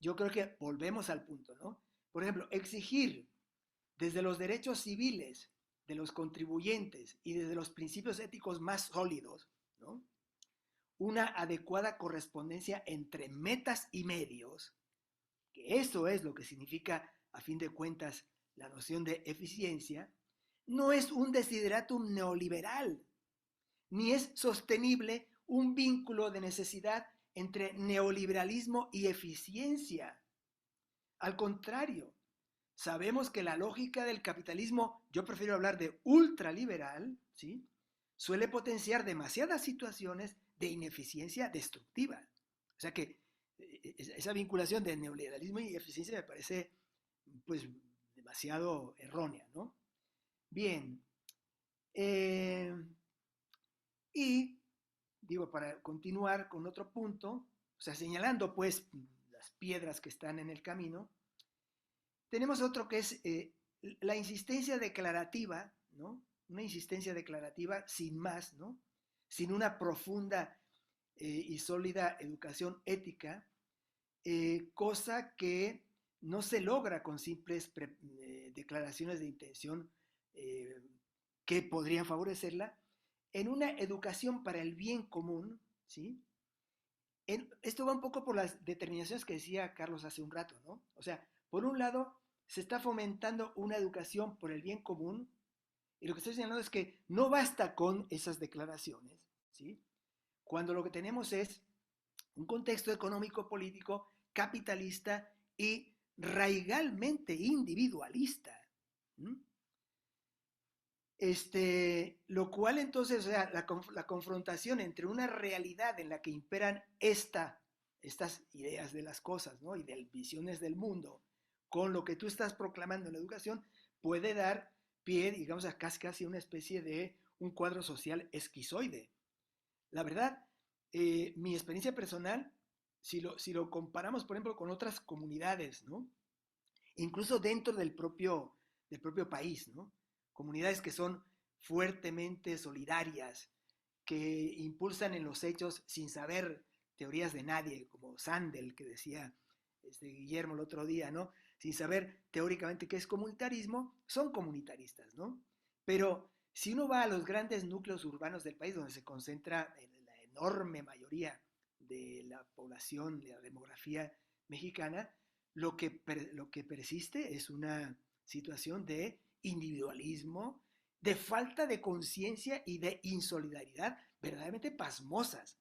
yo creo que volvemos al punto, ¿no? Por ejemplo, exigir desde los derechos civiles de los contribuyentes y desde los principios éticos más sólidos, ¿no? Una adecuada correspondencia entre metas y medios, que eso es lo que significa, a fin de cuentas, la noción de eficiencia, no es un desideratum neoliberal, ni es sostenible un vínculo de necesidad entre neoliberalismo y eficiencia. Al contrario, sabemos que la lógica del capitalismo, yo prefiero hablar de ultraliberal, ¿sí? Suele potenciar demasiadas situaciones de ineficiencia destructiva. O sea que esa vinculación de neoliberalismo y eficiencia me parece pues demasiado errónea, ¿no? Bien, eh, y digo, para continuar con otro punto, o sea, señalando pues las piedras que están en el camino, tenemos otro que es la insistencia declarativa, ¿no? Una insistencia declarativa sin más, ¿no? Sin una profunda y sólida educación ética, cosa que no se logra con simples declaraciones de intención eh, que podrían favorecerla, en una educación para el bien común, ¿sí? Esto va un poco por las determinaciones que decía Carlos hace un rato, ¿no? O sea, por un lado, se está fomentando una educación por el bien común, y lo que estoy señalando es que no basta con esas declaraciones, ¿sí? Cuando lo que tenemos es un contexto económico, político, capitalista y raigalmente individualista. Lo cual entonces, o sea, la confrontación entre una realidad en la que imperan estas ideas de las cosas, ¿no? Y de visiones del mundo, con lo que tú estás proclamando en la educación, puede dar pie, digamos, a casi una especie de un cuadro social esquizoide. La verdad, mi experiencia personal, si lo comparamos, por ejemplo, con otras comunidades, ¿no? Incluso dentro del propio país, ¿no? Comunidades que son fuertemente solidarias, que impulsan en los hechos sin saber teorías de nadie, como Sandel, que decía Guillermo el otro día, ¿no? Sin saber teóricamente qué es comunitarismo, son comunitaristas, ¿no? Pero si uno va a los grandes núcleos urbanos del país, donde se concentra la enorme mayoría de la población, de la demografía mexicana, lo que persiste es una situación de individualismo, de falta de conciencia y de insolidaridad verdaderamente pasmosas,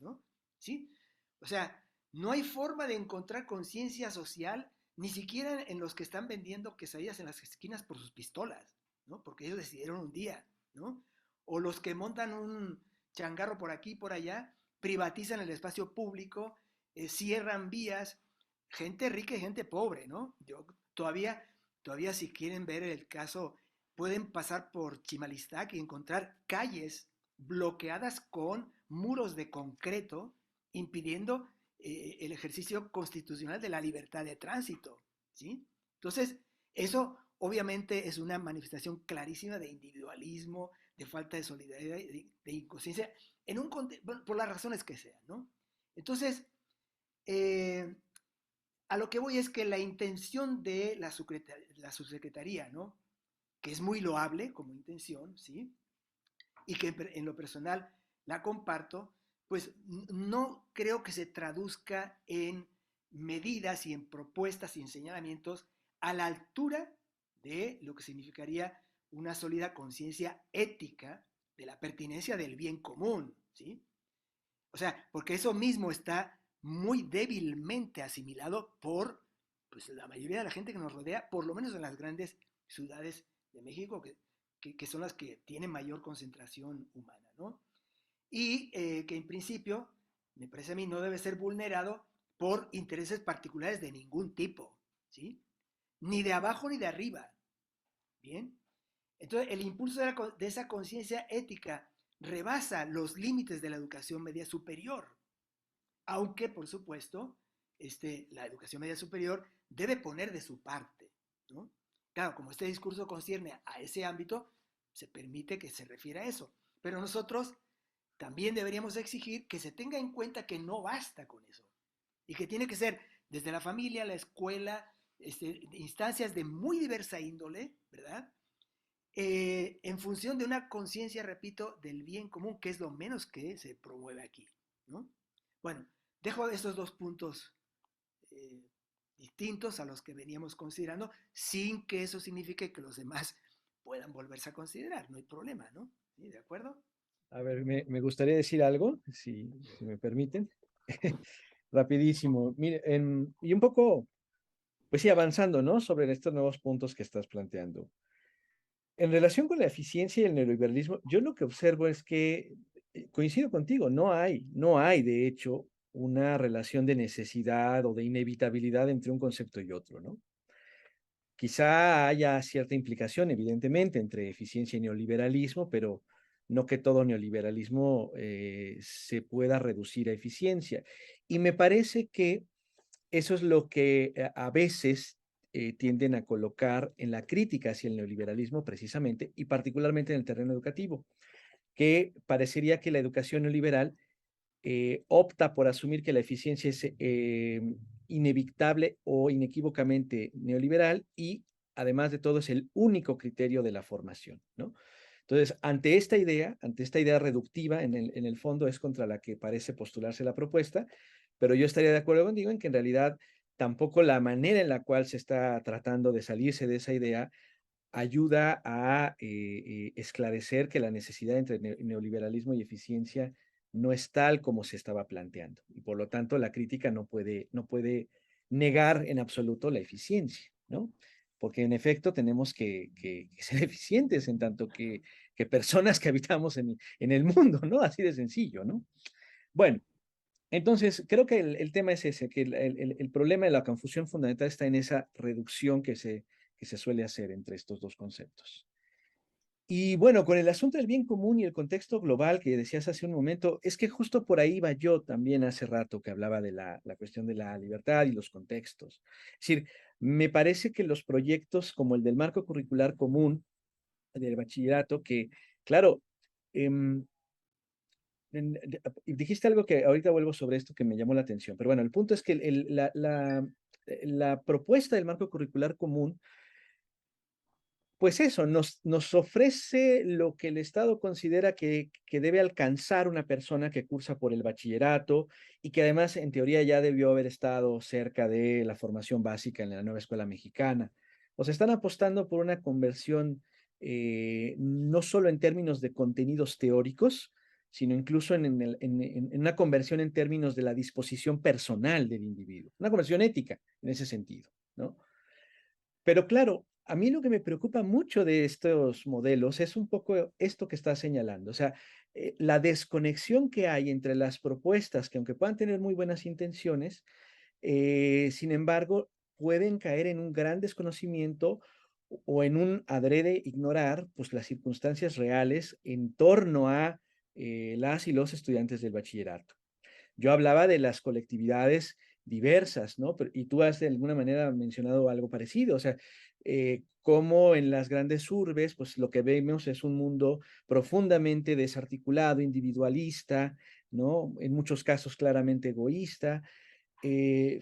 ¿no? ¿Sí? O sea, no hay forma de encontrar conciencia social ni siquiera en los que están vendiendo quesadillas en las esquinas por sus pistolas, ¿no? Porque ellos decidieron un día, ¿no? O los que montan un changarro por aquí y por allá, privatizan el espacio público, cierran vías, gente rica y gente pobre, ¿no? Yo todavía si quieren ver el caso, pueden pasar por Chimalistac y encontrar calles bloqueadas con muros de concreto, impidiendo el ejercicio constitucional de la libertad de tránsito, ¿sí? Entonces, eso obviamente es una manifestación clarísima de individualismo, de falta de solidaridad, de inconsciencia, bueno, por las razones que sean, ¿no? Entonces, eh, a lo que voy es que la intención de la subsecretaría, ¿no? Que es muy loable como intención, ¿sí? Y que en lo personal la comparto, pues no creo que se traduzca en medidas y en propuestas y en señalamientos a la altura de lo que significaría una sólida conciencia ética de la pertinencia del bien común, ¿sí? O sea, porque eso mismo está muy débilmente asimilado por pues, la mayoría de la gente que nos rodea, por lo menos en las grandes ciudades de México, que son las que tienen mayor concentración humana, ¿no? Y que en principio, me parece a mí, no debe ser vulnerado por intereses particulares de ningún tipo, ¿sí? Ni de abajo ni de arriba, ¿bien? Entonces, el impulso de esa conciencia ética rebasa los límites de la educación media superior, aunque, por supuesto, la educación media superior debe poner de su parte, ¿no? Claro, como este discurso concierne a ese ámbito, se permite que se refiera a eso. Pero nosotros también deberíamos exigir que se tenga en cuenta que no basta con eso y que tiene que ser desde la familia, la escuela, instancias de muy diversa índole, ¿verdad? En función de una conciencia, repito, del bien común, que es lo menos que se promueve aquí, ¿no? Bueno, dejo estos dos puntos eh, distintos a los que veníamos considerando, sin que eso signifique que los demás puedan volverse a considerar, no hay problema, ¿no? ¿Sí? ¿De acuerdo? A ver, me gustaría decir algo, si me permiten. Rapidísimo. Mire, y un poco, pues sí, avanzando, ¿no? Sobre estos nuevos puntos que estás planteando. En relación con la eficiencia y el neoliberalismo, yo lo que observo es que, coincido contigo, no hay, de hecho, una relación de necesidad o de inevitabilidad entre un concepto y otro, ¿no? Quizá haya cierta implicación, evidentemente, entre eficiencia y neoliberalismo, pero no que todo neoliberalismo se pueda reducir a eficiencia. Y me parece que eso es lo que a veces tienden a colocar en la crítica hacia el neoliberalismo precisamente, y particularmente en el terreno educativo, que parecería que la educación neoliberal opta por asumir que la eficiencia es inevitable o inequívocamente neoliberal y además de todo es el único criterio de la formación, ¿no? Entonces, ante esta idea reductiva, en el fondo es contra la que parece postularse la propuesta, pero yo estaría de acuerdo contigo en que en realidad tampoco la manera en la cual se está tratando de salirse de esa idea ayuda a esclarecer que la necesidad entre neoliberalismo y eficiencia no es tal como se estaba planteando. Y por lo tanto, la crítica no puede negar en absoluto la eficiencia, ¿no? Porque en efecto tenemos que ser eficientes en tanto que personas que habitamos en el mundo, ¿no? Así de sencillo, ¿no? Bueno, entonces creo que el tema es ese, que el problema de la confusión fundamental está en esa reducción que se suele hacer entre estos dos conceptos. Y bueno, con el asunto del bien común y el contexto global que decías hace un momento, es que justo por ahí iba yo también hace rato que hablaba de la cuestión de la libertad y los contextos. Es decir, me parece que los proyectos como el del marco curricular común del bachillerato, que claro, dijiste algo que ahorita vuelvo sobre esto que me llamó la atención, pero bueno, el punto es que la propuesta del marco curricular común pues eso, nos ofrece lo que el Estado considera que debe alcanzar una persona que cursa por el bachillerato y que además en teoría ya debió haber estado cerca de la formación básica en la nueva escuela mexicana. O sea, están apostando por una conversión no solo en términos de contenidos teóricos, sino incluso en una conversión en términos de la disposición personal del individuo, una conversión ética en ese sentido, ¿no? Pero claro, a mí lo que me preocupa mucho de estos modelos es un poco esto que está señalando, o sea, la desconexión que hay entre las propuestas que aunque puedan tener muy buenas intenciones, sin embargo, pueden caer en un gran desconocimiento o en un adrede ignorar pues las circunstancias reales en torno a las y los estudiantes del bachillerato. Yo hablaba de las colectividades diversas, ¿no? Y tú has de alguna manera mencionado algo parecido, o sea, cómo en las grandes urbes, pues lo que vemos es un mundo profundamente desarticulado, individualista, ¿no? En muchos casos claramente egoísta,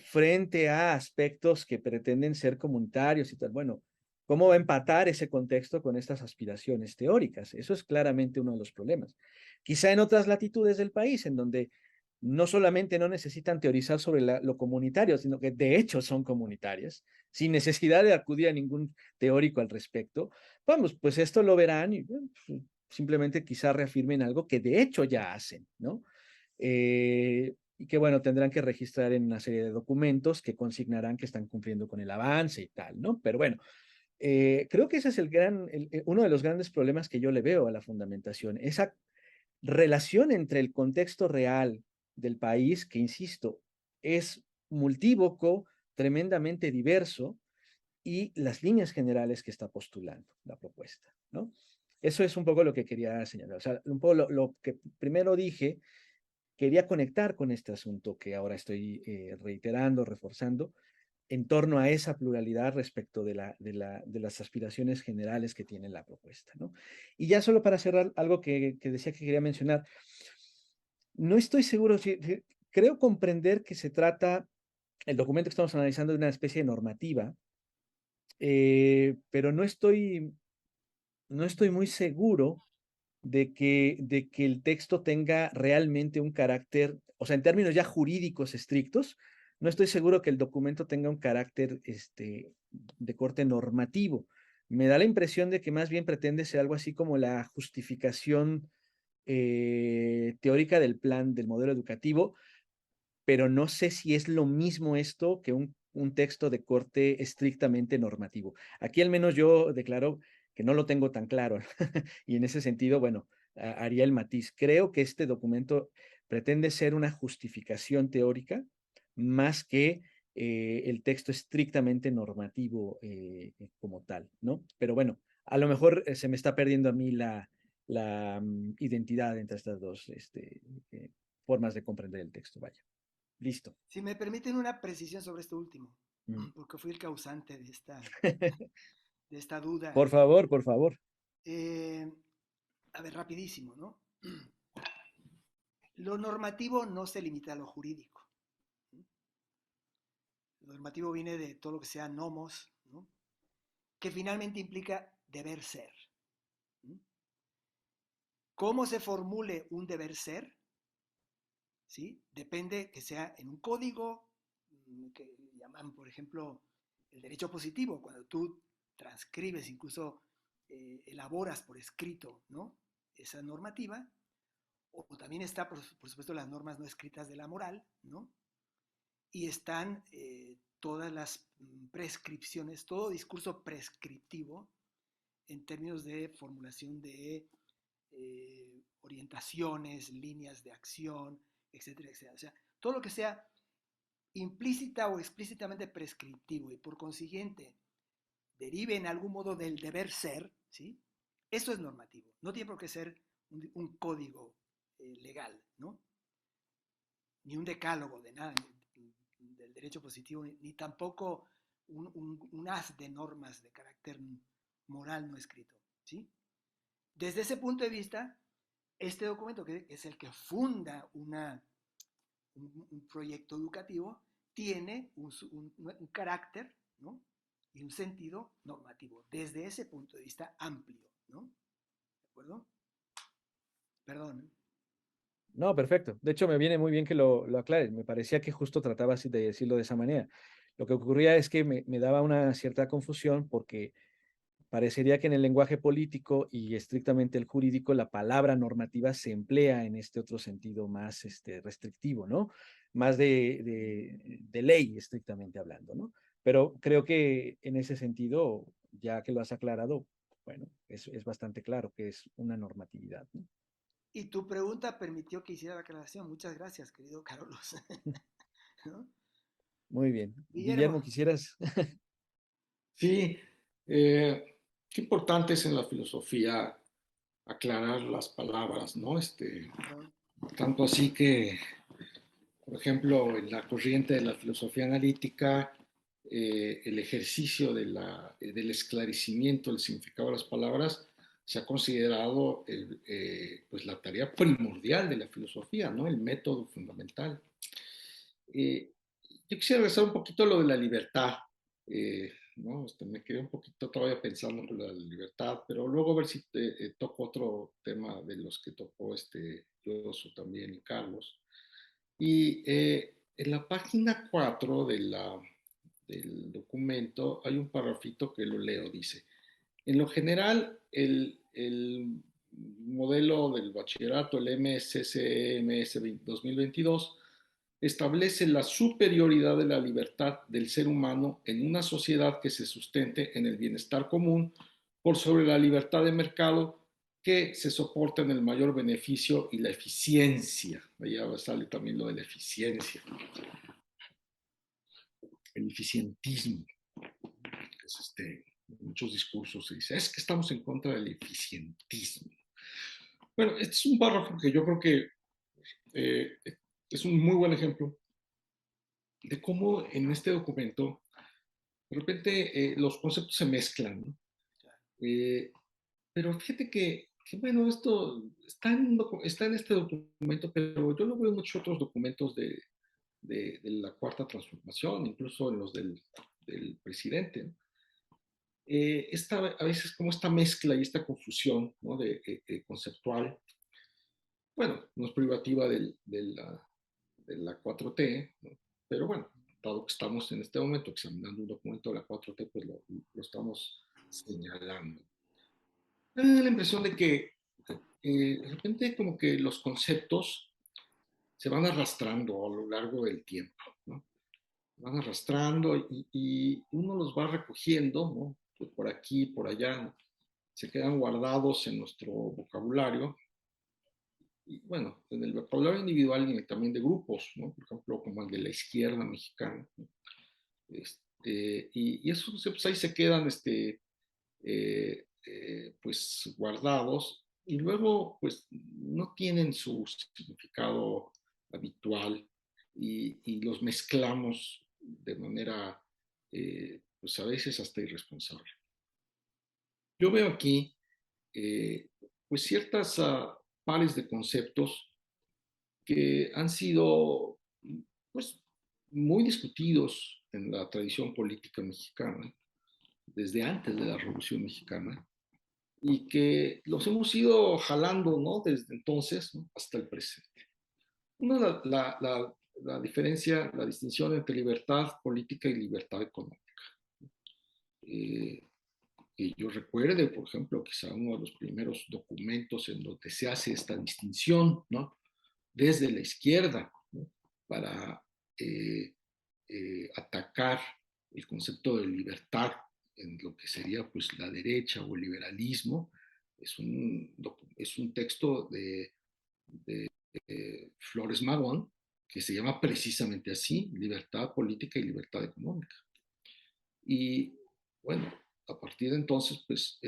frente a aspectos que pretenden ser comunitarios y tal. Bueno, ¿cómo va a empatar ese contexto con estas aspiraciones teóricas? Eso es claramente uno de los problemas. Quizá en otras latitudes del país, en donde no solamente no necesitan teorizar sobre lo comunitario, sino que de hecho son comunitarias, sin necesidad de acudir a ningún teórico al respecto, vamos, pues esto lo verán y simplemente quizá reafirmen algo que de hecho ya hacen, ¿no? Y que bueno, tendrán que registrar en una serie de documentos que consignarán que están cumpliendo con el avance y tal, ¿no? Pero bueno, creo que ese es uno de los grandes problemas que yo le veo a la fundamentación, esa relación entre el contexto real del país, que insisto, es multívoco, tremendamente diverso, y las líneas generales que está postulando la propuesta, ¿no? Eso es un poco lo que quería señalar. O sea, un poco lo que primero dije, quería conectar con este asunto que ahora estoy reiterando, reforzando, en torno a esa pluralidad respecto de las aspiraciones generales que tiene la propuesta, ¿no? Y ya solo para cerrar, algo que decía que quería mencionar, no estoy seguro, creo comprender que se trata, el documento que estamos analizando, de una especie de normativa, pero no estoy muy seguro de que el texto tenga realmente un carácter, o sea, en términos ya jurídicos estrictos, no estoy seguro que el documento tenga un carácter de corte normativo. Me da la impresión de que más bien pretende ser algo así como la justificación teórica del plan, del modelo educativo, pero no sé si es lo mismo esto que un texto de corte estrictamente normativo. Aquí al menos yo declaro que no lo tengo tan claro y en ese sentido, bueno, haría el matiz. Creo que este documento pretende ser una justificación teórica más que el texto estrictamente normativo como tal, ¿no? Pero bueno, a lo mejor se me está perdiendo a mí la identidad entre estas dos formas de comprender el texto, vaya. Listo. Si me permiten una precisión sobre esto último, Mm. porque fui el causante de esta duda. Por favor, por favor. Eh, a ver, rapidísimo, ¿no? Lo normativo no se limita a lo jurídico. Lo normativo viene de todo lo que sea nomos, ¿no? Que finalmente implica deber ser. ¿Cómo se formule un deber ser? ¿Sí? Depende que sea en un código, que llaman, por ejemplo, el derecho positivo, cuando tú transcribes, incluso elaboras por escrito, ¿no? Esa normativa, o también está, por supuesto, las normas no escritas de la moral, ¿no? Y están todas las prescripciones, todo discurso prescriptivo en términos de formulación de orientaciones, líneas de acción, etcétera, etcétera. O sea, todo lo que sea implícita o explícitamente prescriptivo y por consiguiente derive en algún modo del deber ser, ¿sí? Eso es normativo. No tiene por qué ser un código legal, ¿no? Ni un decálogo de nada, del derecho positivo, ni tampoco un haz de normas de carácter moral no escrito, ¿sí? Desde ese punto de vista, este documento, que es el que funda un proyecto educativo, tiene un carácter, ¿no? Y un sentido normativo, desde ese punto de vista amplio, ¿no? ¿De acuerdo? Perdón. No, perfecto. De hecho, me viene muy bien que lo aclares. Me parecía que justo trataba así de decirlo de esa manera. Lo que ocurría es que me daba una cierta confusión porque parecería que en el lenguaje político y estrictamente el jurídico la palabra normativa se emplea en este otro sentido más restrictivo, ¿no? Más de ley estrictamente hablando, ¿no? Pero creo que en ese sentido, ya que lo has aclarado, bueno, es bastante claro que es una normatividad, ¿no? Y tu pregunta permitió que hiciera la aclaración. Muchas gracias, querido Carlos. ¿No? Muy bien. Guillermo, Guillermo. ¿quisieras? Sí, qué importante es en la filosofía aclarar las palabras, ¿no? Tanto así que, por ejemplo, en la corriente de la filosofía analítica, el ejercicio del esclarecimiento del significado de las palabras se ha considerado pues la tarea primordial de la filosofía, ¿no? El método fundamental. Eh, yo quisiera regresar un poquito a lo de la libertad, ¿no? Me quedé un poquito todavía pensando en la libertad, pero luego a ver si toco otro tema de los que tocó Josu también y Carlos. Y en la página 4 del documento hay un parrafito que lo leo, dice, en lo general, el modelo del bachillerato, el MSCMS 2022, establece la superioridad de la libertad del ser humano en una sociedad que se sustente en el bienestar común por sobre la libertad de mercado que se soporta en el mayor beneficio y la eficiencia. Allá sale también lo de la eficiencia, el eficientismo. Es muchos discursos se dice, es que estamos en contra del eficientismo. Bueno, este es un párrafo que yo creo que es un muy buen ejemplo de cómo en este documento de repente los conceptos se mezclan, ¿no? Pero fíjate bueno, esto está en este documento, pero yo lo veo en muchos otros documentos de la Cuarta Transformación, incluso en los del presidente, ¿no? A veces como esta mezcla y esta confusión, ¿no? Conceptual, bueno, no es privativa de la 4T, ¿no? Pero bueno, dado que estamos en este momento examinando un documento de la 4T, pues lo estamos señalando. Me da la impresión de que de repente como que los conceptos se van arrastrando a lo largo del tiempo, ¿no? Van arrastrando y uno los va recogiendo, ¿no? Pues por aquí, por allá, ¿no? Se quedan guardados en nuestro vocabulario y bueno, en el vocabulario individual y también de grupos, ¿no? Por ejemplo, como el de la izquierda mexicana, ¿no? Y esos conceptos ahí se quedan pues guardados y luego pues no tienen su significado habitual y los mezclamos de manera pues a veces hasta irresponsable. Yo veo aquí pues ciertas pares de conceptos que han sido pues muy discutidos en la tradición política mexicana desde antes de la Revolución Mexicana y que los hemos ido jalando, ¿no? Desde entonces, ¿no? Hasta el presente. Una, la diferencia, la distinción entre libertad política y libertad económica. Eh, que yo recuerde, por ejemplo, quizá uno de los primeros documentos en donde se hace esta distinción, ¿no? Desde la izquierda, ¿no? Para atacar el concepto de libertad en lo que sería pues la derecha o el liberalismo, es un texto de Flores Magón que se llama precisamente así, libertad política y libertad económica. Y bueno, a partir de entonces, pues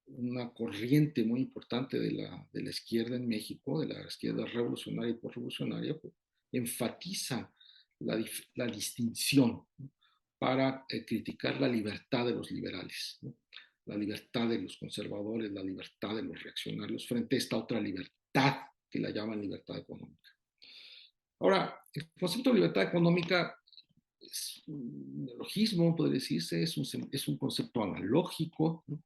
una corriente muy importante de la izquierda en México, de la izquierda revolucionaria y postrevolucionaria, pues, enfatiza la distinción, ¿no? Para criticar la libertad de los liberales, ¿no? La libertad de los conservadores, la libertad de los reaccionarios frente a esta otra libertad que la llaman libertad económica. Ahora, el concepto de libertad económica es un neologismo, podría decirse, es un concepto analógico, ¿no?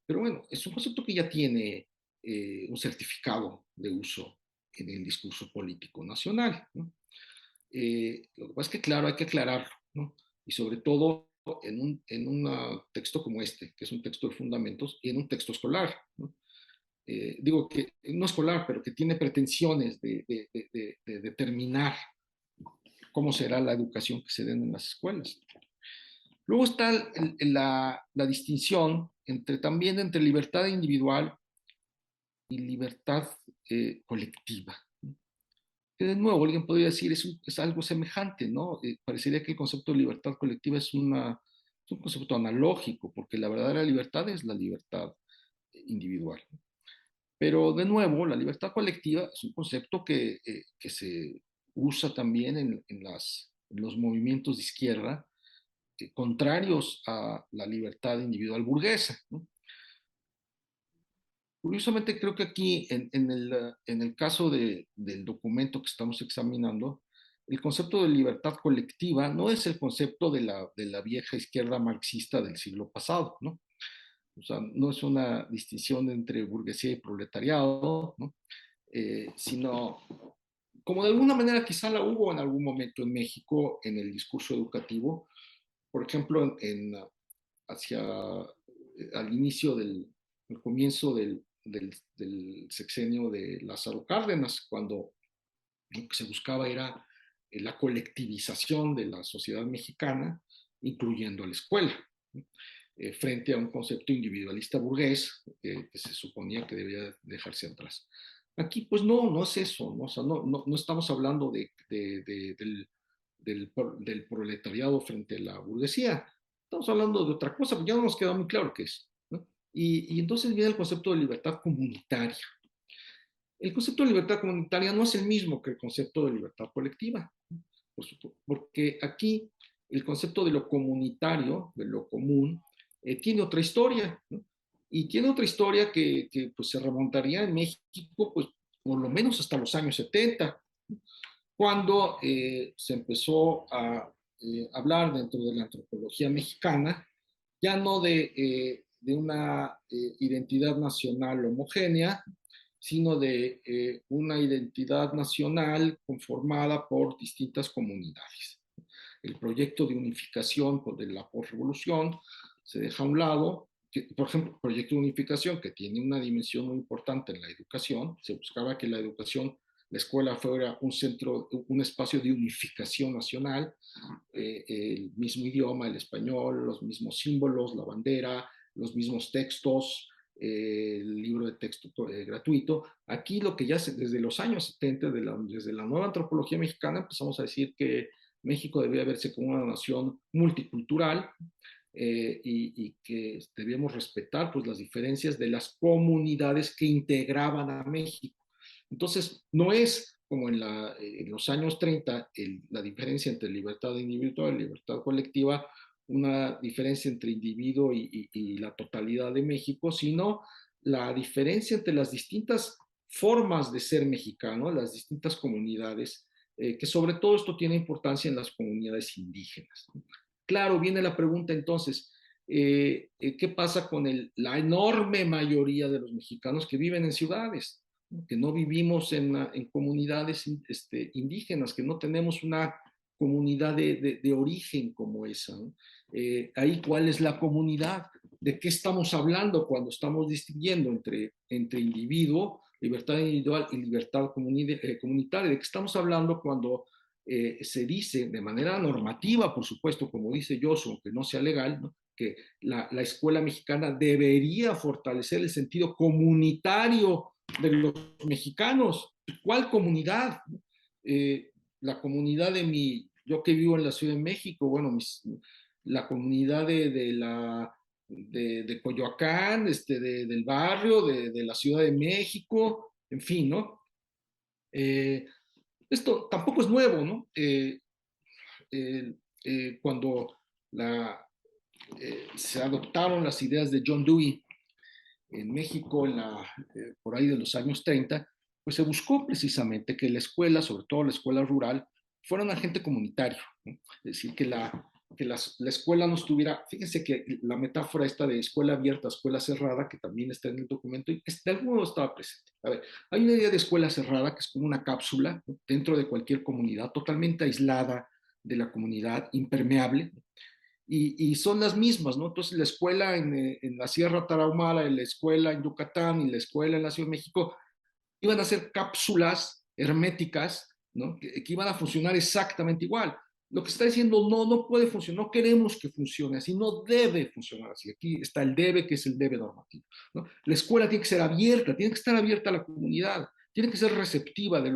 Pero bueno, es un concepto que ya tiene un certificado de uso en el discurso político nacional, ¿no? Lo que pasa es que, claro, hay que aclararlo, ¿no? Y sobre todo en un texto como este, que es un texto de fundamentos, y en un texto escolar, ¿no? Digo que no escolar, pero que tiene pretensiones de determinar cómo será la educación que se den en las escuelas. Luego está la distinción también entre libertad individual y libertad colectiva. Que de nuevo, alguien podría decir, es algo semejante, ¿no? Parecería que el concepto de libertad colectiva es un concepto analógico, porque la verdadera libertad es la libertad individual. Pero de nuevo, la libertad colectiva es un concepto que se usa también en los movimientos de izquierda, contrarios a la libertad individual burguesa, ¿no? Curiosamente, creo que aquí, en el caso del documento que estamos examinando, el concepto de libertad colectiva no es el concepto de la vieja izquierda marxista del siglo pasado, ¿no? O sea, no es una distinción entre burguesía y proletariado, ¿no? Sino, como de alguna manera quizá la hubo en algún momento en México en el discurso educativo, por ejemplo, hacia al inicio el comienzo del sexenio de Lázaro Cárdenas, cuando lo que se buscaba era la colectivización de la sociedad mexicana, incluyendo a la escuela, ¿no? Frente a un concepto individualista burgués que se suponía que debía dejarse atrás. Aquí, pues no es eso, ¿no? O sea, no estamos hablando del proletariado frente a la burguesía, estamos hablando de otra cosa, porque ya no nos queda muy claro qué es, ¿no? Y entonces viene el concepto de libertad comunitaria. El concepto de libertad comunitaria no es el mismo que el concepto de libertad colectiva, porque aquí el concepto de lo comunitario, de lo común, tiene otra historia, ¿no? Y tiene otra historia que pues, se remontaría en México, pues por lo menos hasta los años 70, cuando se empezó a hablar dentro de la antropología mexicana, ya no de una identidad nacional homogénea, sino de una identidad nacional conformada por distintas comunidades. El proyecto de unificación de la postrevolución se deja a un lado. Por ejemplo, el proyecto de unificación, que tiene una dimensión muy importante en la educación, se buscaba que la educación, la escuela fuera un centro, un espacio de unificación nacional, el mismo idioma, el español, los mismos símbolos, la bandera, los mismos textos, el libro de texto gratuito. Aquí lo que ya desde los años 70, desde la nueva antropología mexicana, empezamos a decir que México debía verse como una nación multicultural, y que debíamos respetar pues, las diferencias de las comunidades que integraban a México. Entonces, no es como en los años 30 la diferencia entre libertad individual y libertad colectiva, una diferencia entre individuo y la totalidad de México, sino la diferencia entre las distintas formas de ser mexicano, las distintas comunidades, que sobre todo esto tiene importancia en las comunidades indígenas. Claro, viene la pregunta entonces, ¿qué pasa con la enorme mayoría de los mexicanos que viven en ciudades, que no vivimos en comunidades indígenas, que no tenemos una comunidad de origen como esa, ¿no? Ahí, ¿cuál es la comunidad? ¿De qué estamos hablando cuando estamos distinguiendo entre individuo, libertad individual y libertad comunitaria? ¿De qué estamos hablando cuando se dice de manera normativa, por supuesto, como dice Josu, aunque no sea legal, ¿no?, que la escuela mexicana debería fortalecer el sentido comunitario de los mexicanos? ¿Cuál comunidad? La comunidad yo que vivo en la Ciudad de México, bueno, la comunidad de Coyoacán, del barrio, de la Ciudad de México, en fin, ¿no? Esto tampoco es nuevo, ¿no? Cuando se adoptaron las ideas de John Dewey en México por ahí de los años 30, pues se buscó precisamente que la escuela, sobre todo la escuela rural, fuera un agente comunitario, ¿no? Es decir, que la escuela no estuviera, fíjense que la metáfora esta de escuela abierta, escuela cerrada, que también está en el documento, de algún modo estaba presente. A ver, hay una idea de escuela cerrada que es como una cápsula, ¿no?, dentro de cualquier comunidad, totalmente aislada de la comunidad, impermeable, y son las mismas, ¿no? Entonces la escuela en la Sierra Tarahumara, la escuela en Yucatán y la escuela en la Ciudad de México iban a ser cápsulas herméticas, ¿no?, que iban a funcionar exactamente igual. Lo que está diciendo, no puede funcionar, no queremos que funcione así, no debe funcionar así. Aquí está el debe, que es el debe normativo, ¿no? La escuela tiene que ser abierta, tiene que estar abierta a la comunidad, tiene que ser receptiva de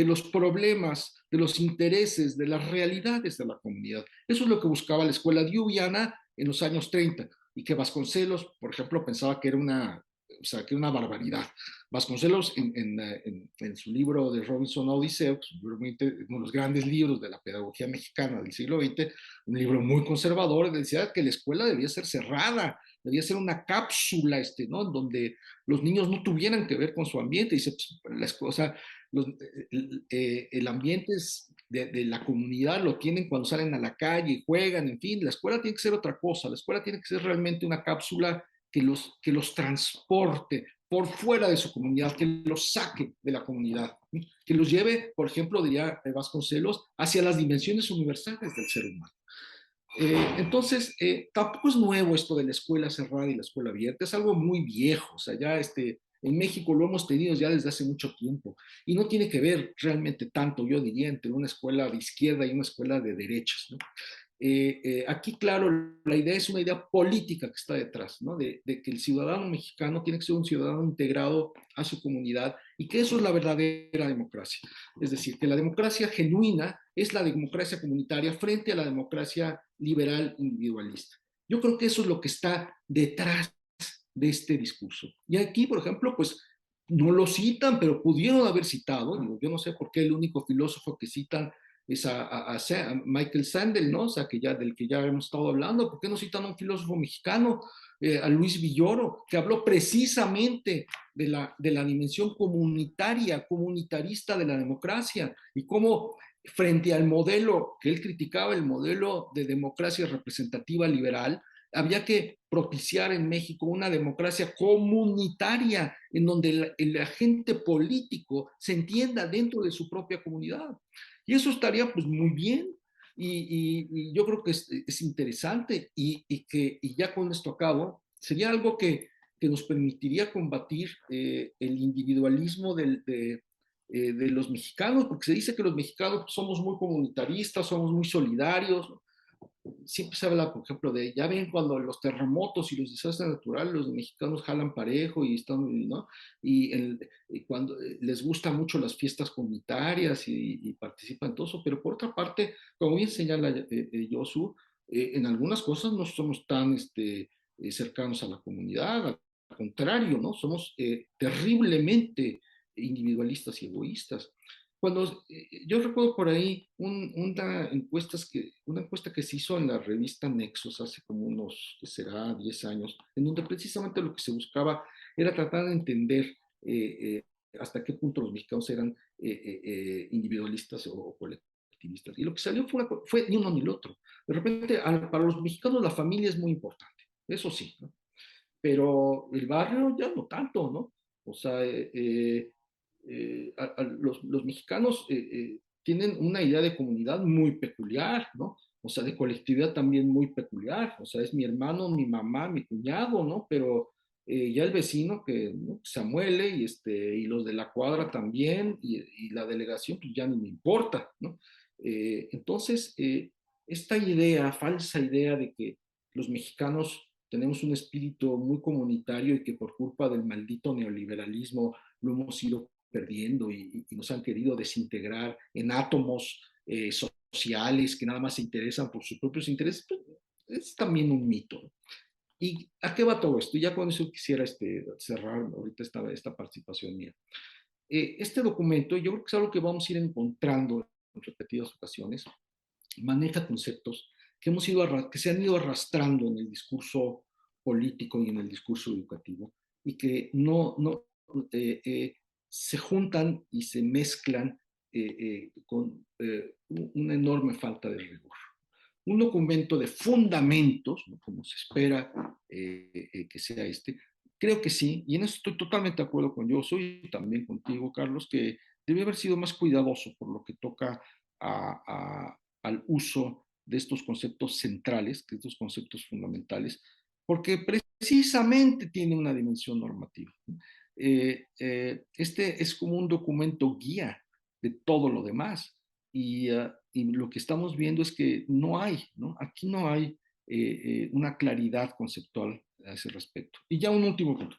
los problemas, de los intereses, de las realidades de la comunidad. Eso es lo que buscaba la escuela deweyana en los años 30, y que Vasconcelos, por ejemplo, pensaba que era que era una barbaridad. Vasconcelos, en su libro de Robinson Odiseo, uno de los grandes libros de la pedagogía mexicana del siglo XX, un libro muy conservador, decía que la escuela debía ser cerrada, debía ser una cápsula, ¿no?, donde los niños no tuvieran que ver con su ambiente. Dice, pues, el ambiente de la comunidad lo tienen cuando salen a la calle, juegan, en fin, la escuela tiene que ser otra cosa, la escuela tiene que ser realmente una cápsula que los transporte por fuera de su comunidad, que los saque de la comunidad, que los lleve, por ejemplo, diría Vasconcelos, hacia las dimensiones universales del ser humano. Entonces, tampoco es nuevo esto de la escuela cerrada y la escuela abierta, es algo muy viejo, o sea, ya en México lo hemos tenido ya desde hace mucho tiempo, y no tiene que ver realmente tanto, yo diría, entre una escuela de izquierda y una escuela de derechas, ¿no? Aquí, claro, la idea es una idea política que está detrás, ¿no? De que el ciudadano mexicano tiene que ser un ciudadano integrado a su comunidad, y que eso es la verdadera democracia. Es decir, que la democracia genuina es la democracia comunitaria frente a la democracia liberal individualista. Yo creo que eso es lo que está detrás de este discurso. Y aquí, por ejemplo, pues no lo citan, pero pudieron haber citado. Yo no sé por qué el único filósofo que citan es a Michael Sandel, ¿no? O sea, del que ya hemos estado hablando. ¿Por qué no citan a un filósofo mexicano, a Luis Villoro, que habló precisamente de la dimensión comunitarista de la democracia, y cómo frente al modelo que él criticaba, el modelo de democracia representativa liberal, había que propiciar en México una democracia comunitaria, en donde el agente político se entienda dentro de su propia comunidad? Y eso estaría pues muy bien, y yo creo que es interesante, y ya con esto acabo, sería algo que nos permitiría combatir el individualismo de los mexicanos, porque se dice que los mexicanos somos muy comunitaristas, somos muy solidarios, ¿no? siempre se habla, por ejemplo, de, ya ven, cuando los terremotos y los desastres naturales, los mexicanos jalan parejo y están, ¿no? Y cuando les gustan mucho las fiestas comunitarias y participan en todo eso, pero por otra parte, como bien señala Yosu, en algunas cosas no somos tan cercanos a la comunidad, al contrario, ¿no? Somos terriblemente individualistas y egoístas. Cuando yo recuerdo por ahí una encuesta que se hizo en la revista Nexos hace como unos, que será 10 años, en donde precisamente lo que se buscaba era tratar de entender hasta qué punto los mexicanos eran individualistas o colectivistas. Y lo que salió fue ni uno ni el otro. De repente, para los mexicanos la familia es muy importante, eso sí, ¿no? Pero el barrio ya no tanto, ¿no? O sea, los mexicanos tienen una idea de comunidad muy peculiar, ¿no? O sea, de colectividad también muy peculiar. O sea, es mi hermano, mi mamá, mi cuñado, ¿no? Pero ya el vecino que, ¿no?, se amuele y los de la cuadra también y la delegación, pues ya ni me importa, ¿no? Entonces, esta idea, falsa idea de que los mexicanos tenemos un espíritu muy comunitario y que por culpa del maldito neoliberalismo lo hemos ido perdiendo y nos han querido desintegrar en átomos sociales que nada más se interesan por sus propios intereses, pues, es también un mito. ¿Y a qué va todo esto? Y ya con eso quisiera cerrar ahorita esta participación mía. Este documento, yo creo que es algo que vamos a ir encontrando en repetidas ocasiones, maneja conceptos que se han ido arrastrando en el discurso político y en el discurso educativo y que no se juntan y se mezclan con una enorme falta de rigor. Un documento de fundamentos, ¿no?, como se espera que sea creo que sí, y en eso estoy totalmente de acuerdo con yo, soy también contigo, Carlos, que debe haber sido más cuidadoso por lo que toca al uso de estos conceptos centrales, de estos conceptos fundamentales, porque precisamente tiene una dimensión normativa. Este es como un documento guía de todo lo demás y lo que estamos viendo es que no hay, ¿no? Aquí no hay una claridad conceptual a ese respecto. Y ya un último punto.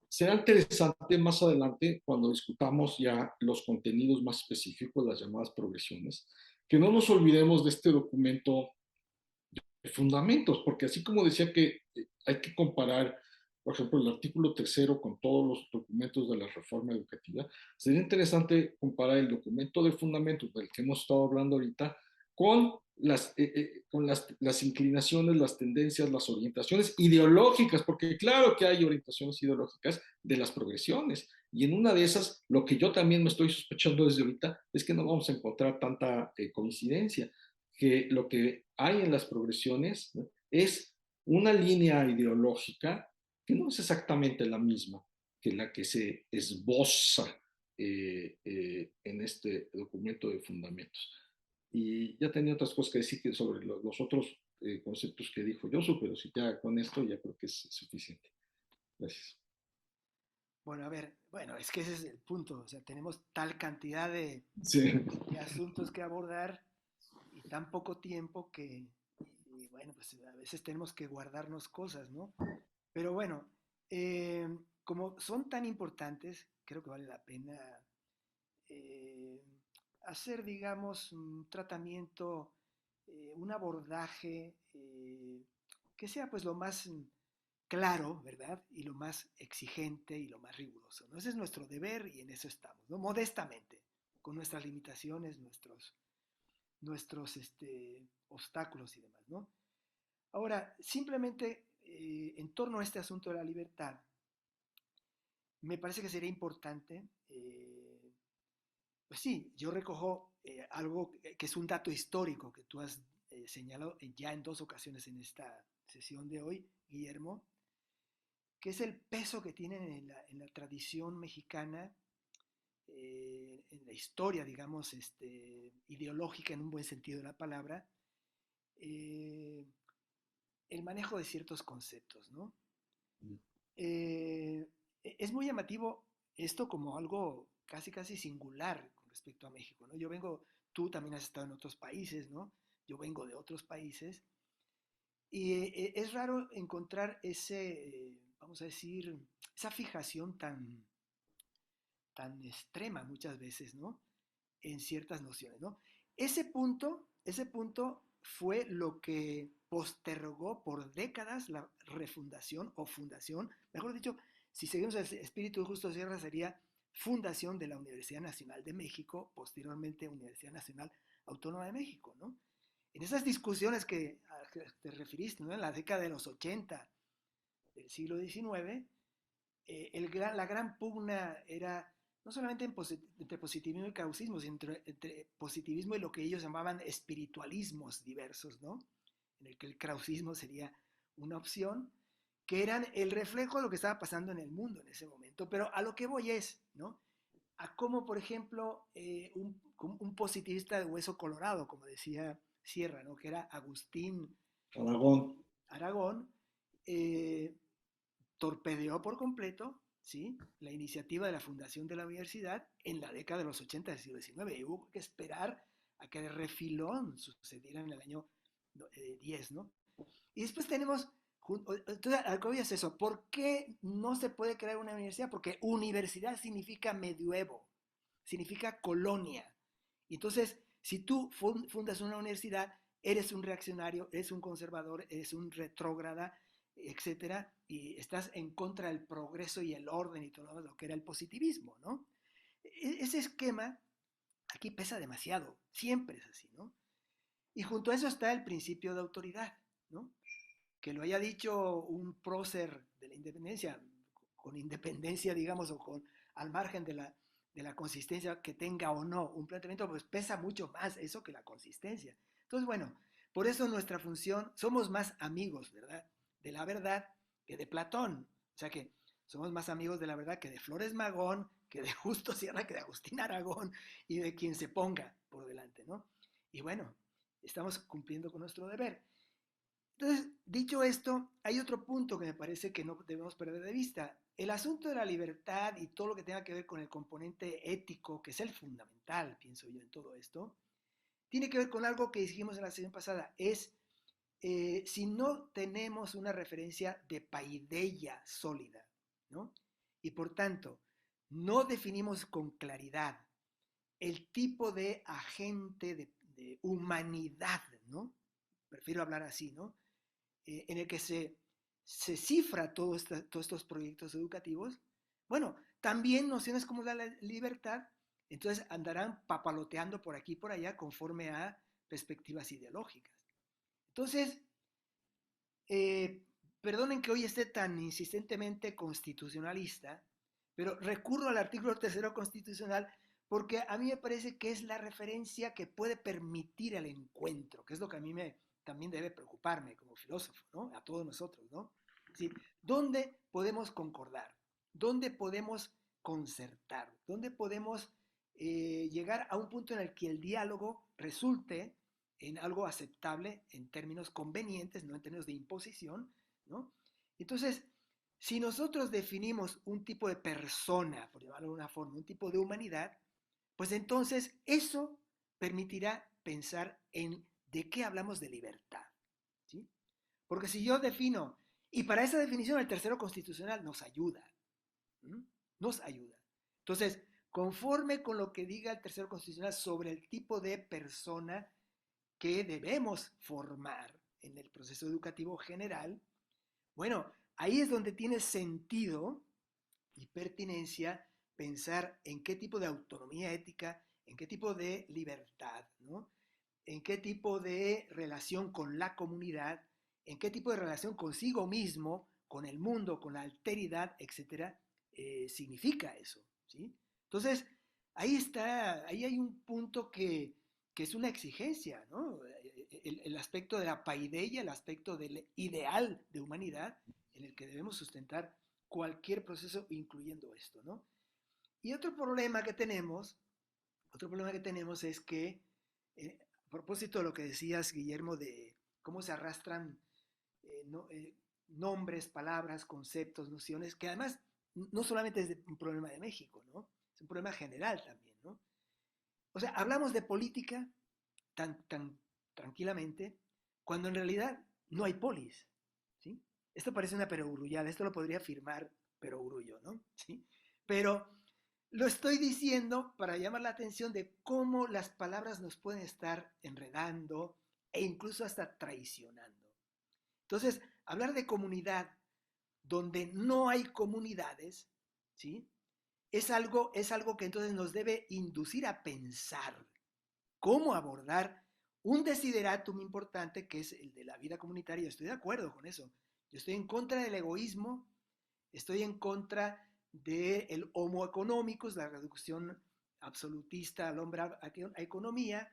Será interesante más adelante, cuando discutamos ya los contenidos más específicos, las llamadas progresiones, que no nos olvidemos de este documento de fundamentos, porque así como decía que hay que comparar, por ejemplo, el artículo tercero con todos los documentos de la reforma educativa, sería interesante comparar el documento de fundamentos del que hemos estado hablando ahorita con las inclinaciones, las tendencias, las orientaciones ideológicas, porque claro que hay orientaciones ideológicas de las progresiones, y en una de esas, lo que yo también me estoy sospechando desde ahorita es que no vamos a encontrar tanta coincidencia, que lo que hay en las progresiones, ¿no?, es una línea ideológica que no es exactamente la misma que la que se esboza en este documento de fundamentos. Y ya tenía otras cosas que decir sobre los otros conceptos que dijo Josu, pero si ya con esto ya creo que es suficiente. Gracias. Bueno, a ver, bueno, es que ese es el punto, o sea, tenemos tal cantidad Sí. de asuntos que abordar y tan poco tiempo que, y bueno, pues a veces tenemos que guardarnos cosas, ¿no? Pero bueno, como son tan importantes, creo que vale la pena eh, hacer, digamos, un tratamiento, un abordaje que sea pues lo más claro, ¿verdad? Y lo más exigente y lo más riguroso, ¿no? Ese es nuestro deber y en eso estamos, ¿no? Modestamente, con nuestras limitaciones, nuestros obstáculos y demás, ¿no? Ahora, simplemente en torno a este asunto de la libertad, me parece que sería importante, pues sí, yo recojo algo que es un dato histórico que tú has señalado ya en dos ocasiones en esta sesión de hoy, Guillermo, que es el peso que tienen en la tradición mexicana, en la historia, digamos, ideológica en un buen sentido de la palabra, eh, el manejo de ciertos conceptos, ¿no? Eh, es muy llamativo esto como algo casi casi singular con respecto a México, ¿no? Yo vengo, tú también has estado en otros países, ¿no? yo vengo de otros países, y es raro encontrar vamos a decir, esa fijación tan extrema muchas veces, ¿no? En ciertas nociones, ¿no? Ese punto fue lo que postergó por décadas la refundación o fundación, mejor dicho, si seguimos el espíritu de Justo Sierra sería fundación de la Universidad Nacional de México, posteriormente Universidad Nacional Autónoma de México, ¿no? En esas discusiones a que te referiste, ¿no? En la década de los 80 del siglo XIX, la gran pugna era no solamente entre positivismo y krausismo, sino entre positivismo y lo que ellos llamaban espiritualismos diversos, ¿no? En el que el krausismo sería una opción, que eran el reflejo de lo que estaba pasando en el mundo en ese momento. Pero a lo que voy es, ¿no? A cómo, por ejemplo, un positivista de hueso colorado, como decía Sierra, ¿no? Que era Agustín Aragón. Aragón, torpedeó por completo, ¿sí?, la iniciativa de la fundación de la universidad en la década de los 80 del siglo XIX. Y hubo que esperar a que de refilón sucediera en el año 10, ¿no? Y después tenemos, entonces, al que voy es eso, ¿por qué no se puede crear una universidad? Porque universidad significa medioevo, significa colonia. Y entonces, si tú fundas una universidad, eres un reaccionario, eres un conservador, eres un retrógrada, etcétera, y estás en contra del progreso y el orden y todo lo que era el positivismo, ¿no? Ese esquema aquí pesa demasiado, siempre es así, ¿no? Y junto a eso está el principio de autoridad, ¿no? Que lo haya dicho un prócer de la independencia, con independencia, digamos, o con al margen de la consistencia que tenga o no un planteamiento, pues pesa mucho más eso que la consistencia. Entonces, bueno, por eso nuestra función, somos más amigos, ¿verdad?, de la verdad que de Platón. O sea que somos más amigos de la verdad que de Flores Magón, que de Justo Sierra, que de Agustín Aragón y de quien se ponga por delante, ¿no? Y bueno, estamos cumpliendo con nuestro deber. Entonces, dicho esto, hay otro punto que me parece que no debemos perder de vista. El asunto de la libertad y todo lo que tenga que ver con el componente ético, que es el fundamental, pienso yo, en todo esto, tiene que ver con algo que dijimos en la sesión pasada, es si no tenemos una referencia de paideia sólida, ¿no? Y por tanto, no definimos con claridad el tipo de agente de humanidad, ¿no? Prefiero hablar así, ¿no? En el que se cifra todos estos proyectos educativos, bueno, también nociones como la libertad, entonces andarán papaloteando por aquí y por allá conforme a perspectivas ideológicas. Entonces, perdonen que hoy esté tan insistentemente constitucionalista, pero recurro al artículo 3 constitucional porque a mí me parece que es la referencia que puede permitir el encuentro, que es lo que a mí también debe preocuparme como filósofo, ¿no? A todos nosotros, ¿no? ¿Sí? ¿Dónde podemos concordar? ¿Dónde podemos concertar? ¿Dónde podemos llegar a un punto en el que el diálogo resulte en algo aceptable en términos convenientes, no en términos de imposición, ¿no? Entonces, si nosotros definimos un tipo de persona, por llamarlo de una forma, un tipo de humanidad, pues entonces eso permitirá pensar en de qué hablamos de libertad, ¿sí? Porque si yo defino, y para esa definición el tercero constitucional nos ayuda, ¿m? Nos ayuda. Entonces, conforme con lo que diga el tercero constitucional sobre el tipo de persona que debemos formar en el proceso educativo general, bueno, ahí es donde tiene sentido y pertinencia pensar en qué tipo de autonomía ética, en qué tipo de libertad, ¿no? En qué tipo de relación con la comunidad, en qué tipo de relación consigo mismo, con el mundo, con la alteridad, etcétera, significa eso, ¿sí? Entonces, ahí está, ahí hay un punto que es una exigencia, ¿no? El aspecto de la paideia, el aspecto del ideal de humanidad en el que debemos sustentar cualquier proceso, incluyendo esto, ¿no? Y otro problema que tenemos es que, a propósito de lo que decías, Guillermo, de cómo se arrastran nombres, palabras, conceptos, nociones, que además no solamente es un problema de México, ¿no? Es un problema general también, ¿no? O sea, hablamos de política tan tranquilamente, cuando en realidad no hay polis, ¿sí? Esto parece una perogrullada, esto lo podría firmar perogrullo, ¿no? ¿Sí? Pero lo estoy diciendo para llamar la atención de cómo las palabras nos pueden estar enredando e incluso hasta traicionando. Entonces, hablar de comunidad donde no hay comunidades, ¿sí? Es algo que entonces nos debe inducir a pensar cómo abordar un desideratum importante que es el de la vida comunitaria. Estoy de acuerdo con eso. Yo estoy en contra del egoísmo, estoy en contra del homo economicus, la reducción absolutista al hombre a economía.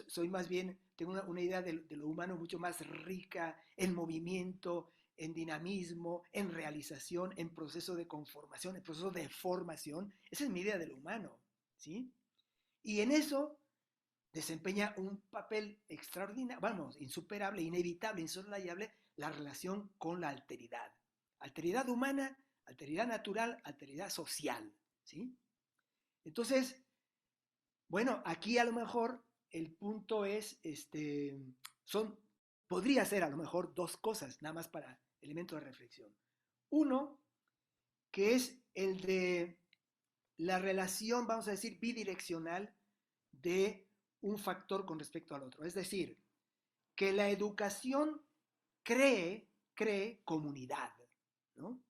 Soy más bien, tengo una idea de lo humano mucho más rica en movimiento, en dinamismo, en realización, en proceso de conformación, en proceso de formación. Esa es mi idea de lo humano, ¿sí? Y en eso desempeña un papel extraordinario, vamos, insuperable, inevitable, insoslayable, la relación con la alteridad. Alteridad humana, alteridad natural, alteridad social, ¿sí? Entonces, bueno, aquí a lo mejor el punto es, podría ser a lo mejor dos cosas, nada más para elementos de reflexión. Uno, que es el de la relación, vamos a decir, bidireccional de un factor con respecto al otro. Es decir, que la educación cree comunidad, ¿no?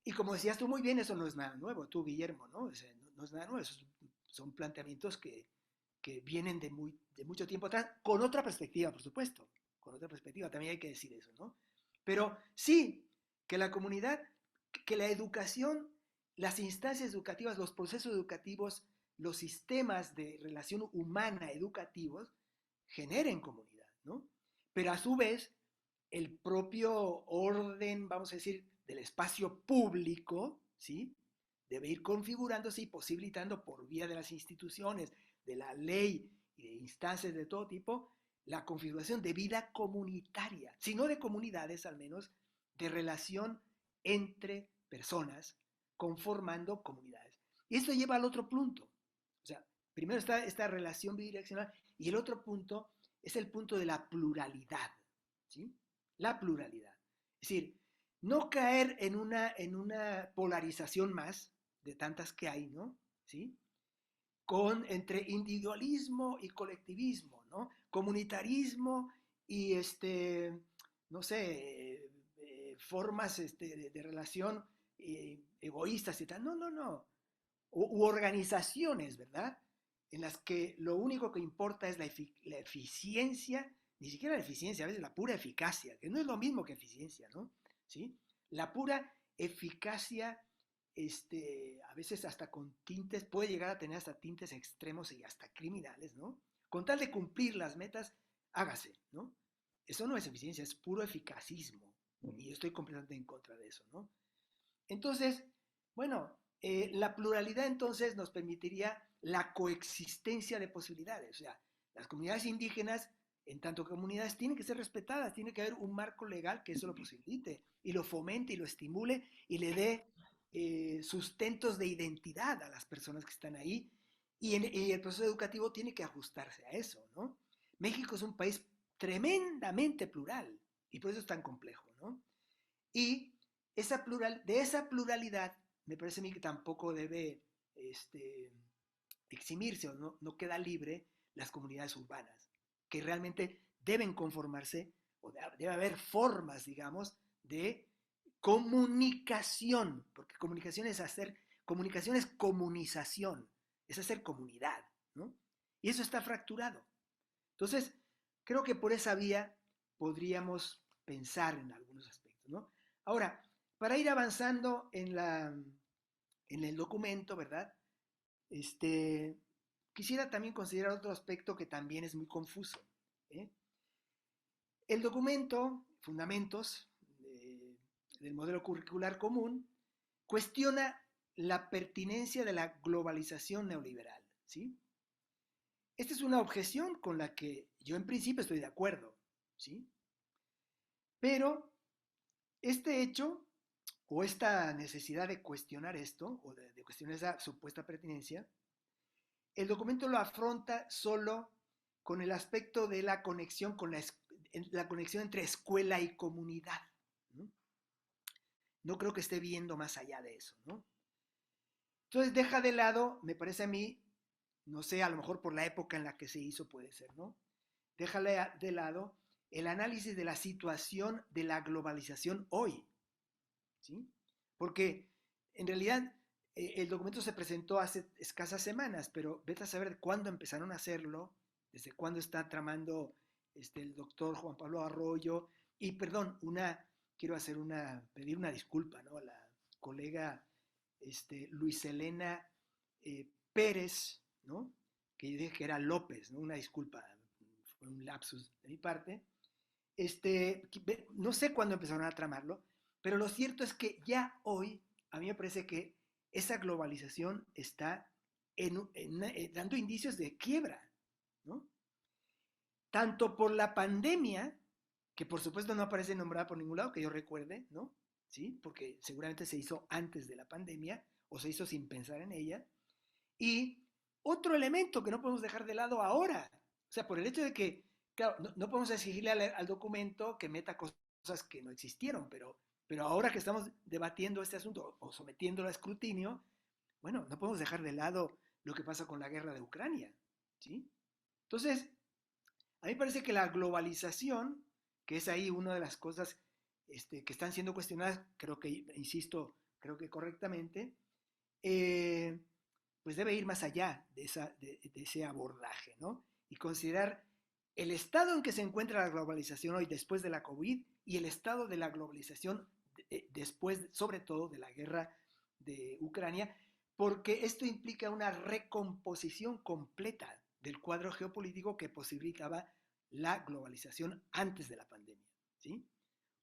Y como decías tú muy bien, eso no es nada nuevo, tú, Guillermo, ¿no? O sea, no es nada nuevo, esos son planteamientos que vienen de mucho tiempo atrás, con otra perspectiva, por supuesto, con otra perspectiva, también hay que decir eso, ¿no? Pero sí, que la comunidad, que la educación, las instancias educativas, los procesos educativos, los sistemas de relación humana educativos generen comunidad, ¿no? Pero a su vez, el propio orden, vamos a decir, del espacio público, ¿sí? Debe ir configurándose y posibilitando por vía de las instituciones, de la ley y de instancias de todo tipo, la configuración de vida comunitaria, si no de comunidades al menos, de relación entre personas, conformando comunidades. Y esto lleva al otro punto. O sea, primero está esta relación bidireccional y el otro punto es el punto de la pluralidad, ¿sí? La pluralidad. Es decir, no caer en una polarización más de tantas que hay, ¿no? ¿Sí? Entre individualismo y colectivismo, ¿no? Comunitarismo y, no sé, formas de relación egoístas y tal. No, no, no. U organizaciones, ¿verdad? En las que lo único que importa es la eficiencia, ni siquiera la eficiencia, a veces la pura eficacia, que no es lo mismo que eficiencia, ¿no? ¿Sí? La pura eficacia, a veces hasta con tintes, puede llegar a tener hasta tintes extremos y hasta criminales, ¿no? Con tal de cumplir las metas, hágase, ¿no? Eso no es eficiencia, es puro eficacismo. Y yo estoy completamente en contra de eso, ¿no? Entonces, bueno, la pluralidad entonces nos permitiría la coexistencia de posibilidades. O sea, las comunidades indígenas, en tanto que comunidades, tienen que ser respetadas, tiene que haber un marco legal que eso lo posibilite y lo fomente y lo estimule y le dé sustentos de identidad a las personas que están ahí. Y el proceso educativo tiene que ajustarse a eso, ¿no? México es un país tremendamente plural y por eso es tan complejo, ¿no? Y de esa pluralidad me parece a mí que tampoco debe eximirse o no queda libre las comunidades urbanas, que realmente deben conformarse o debe haber formas, digamos, de comunicación, porque comunicación es comunización, es hacer comunidad, ¿no? Y eso está fracturado. Entonces, creo que por esa vía podríamos pensar en algunos aspectos, ¿no? Ahora, para ir avanzando en el documento, ¿verdad? Quisiera también considerar otro aspecto que también es muy confuso, ¿eh? El documento, Fundamentos del modelo curricular común, cuestiona la pertinencia de la globalización neoliberal, ¿sí? Esta es una objeción con la que yo en principio estoy de acuerdo, ¿sí? Pero este hecho o esta necesidad de cuestionar esto, o de cuestionar esa supuesta pertinencia, el documento lo afronta solo con el aspecto de la conexión, la conexión entre escuela y comunidad, ¿no? No creo que esté viendo más allá de eso, ¿no? Entonces deja de lado, me parece a mí, no sé, a lo mejor por la época en la que se hizo puede ser, ¿no? Deja de lado el análisis de la situación de la globalización hoy, ¿sí? Porque en realidad el documento se presentó hace escasas semanas, pero vete a saber cuándo empezaron a hacerlo, desde cuándo está tramando el doctor Juan Pablo Arroyo, y perdón, quiero pedir una disculpa, ¿no? A la colega Luis Elena Pérez, ¿no? Que yo dije que era López, ¿no? Una disculpa, fue un lapsus de mi parte. No sé cuándo empezaron a tramarlo, pero lo cierto es que ya hoy, a mí me parece que esa globalización está dando indicios de quiebra, ¿no? Tanto por la pandemia, que por supuesto no aparece nombrada por ningún lado, que yo recuerde, ¿no? ¿Sí? Porque seguramente se hizo antes de la pandemia o se hizo sin pensar en ella. Y otro elemento que no podemos dejar de lado ahora, o sea, por el hecho de que, claro, no podemos exigirle al documento que meta cosas que no existieron, pero ahora que estamos debatiendo este asunto o sometiéndolo a escrutinio, bueno, no podemos dejar de lado lo que pasa con la guerra de Ucrania, ¿sí? Entonces, a mí me parece que la globalización, que es ahí una de las cosas que están siendo cuestionadas, creo que, insisto, creo que correctamente, eh, pues debe ir más allá de ese abordaje, ¿no? Y considerar el estado en que se encuentra la globalización hoy después de la COVID y el estado de la globalización después, sobre todo, de la guerra de Ucrania, porque esto implica una recomposición completa del cuadro geopolítico que posibilitaba la globalización antes de la pandemia, ¿sí?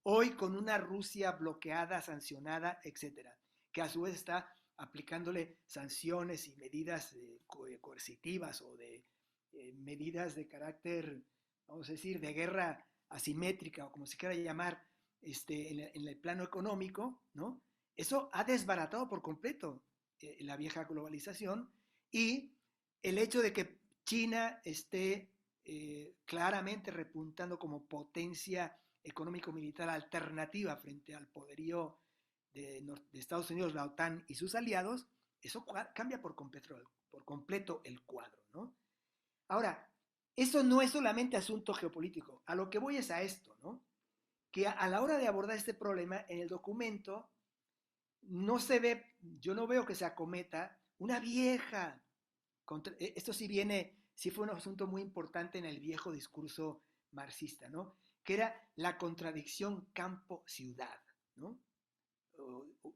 Hoy con una Rusia bloqueada, sancionada, etcétera, que a su vez está aplicándole sanciones y medidas coercitivas o de medidas de carácter, vamos a decir, de guerra asimétrica o como se quiera llamar, en el plano económico, ¿no? Eso ha desbaratado por completo la vieja globalización y el hecho de que China esté claramente repuntando como potencia económico-militar alternativa frente al poderío de Estados Unidos, la OTAN y sus aliados, eso cambia por completo el cuadro, ¿no? Ahora, eso no es solamente asunto geopolítico, a lo que voy es a esto, ¿no? Que a la hora de abordar este problema, en el documento no se ve, yo no veo que se acometa una vieja, esto sí fue un asunto muy importante en el viejo discurso marxista, ¿no? Que era la contradicción campo-ciudad, ¿no?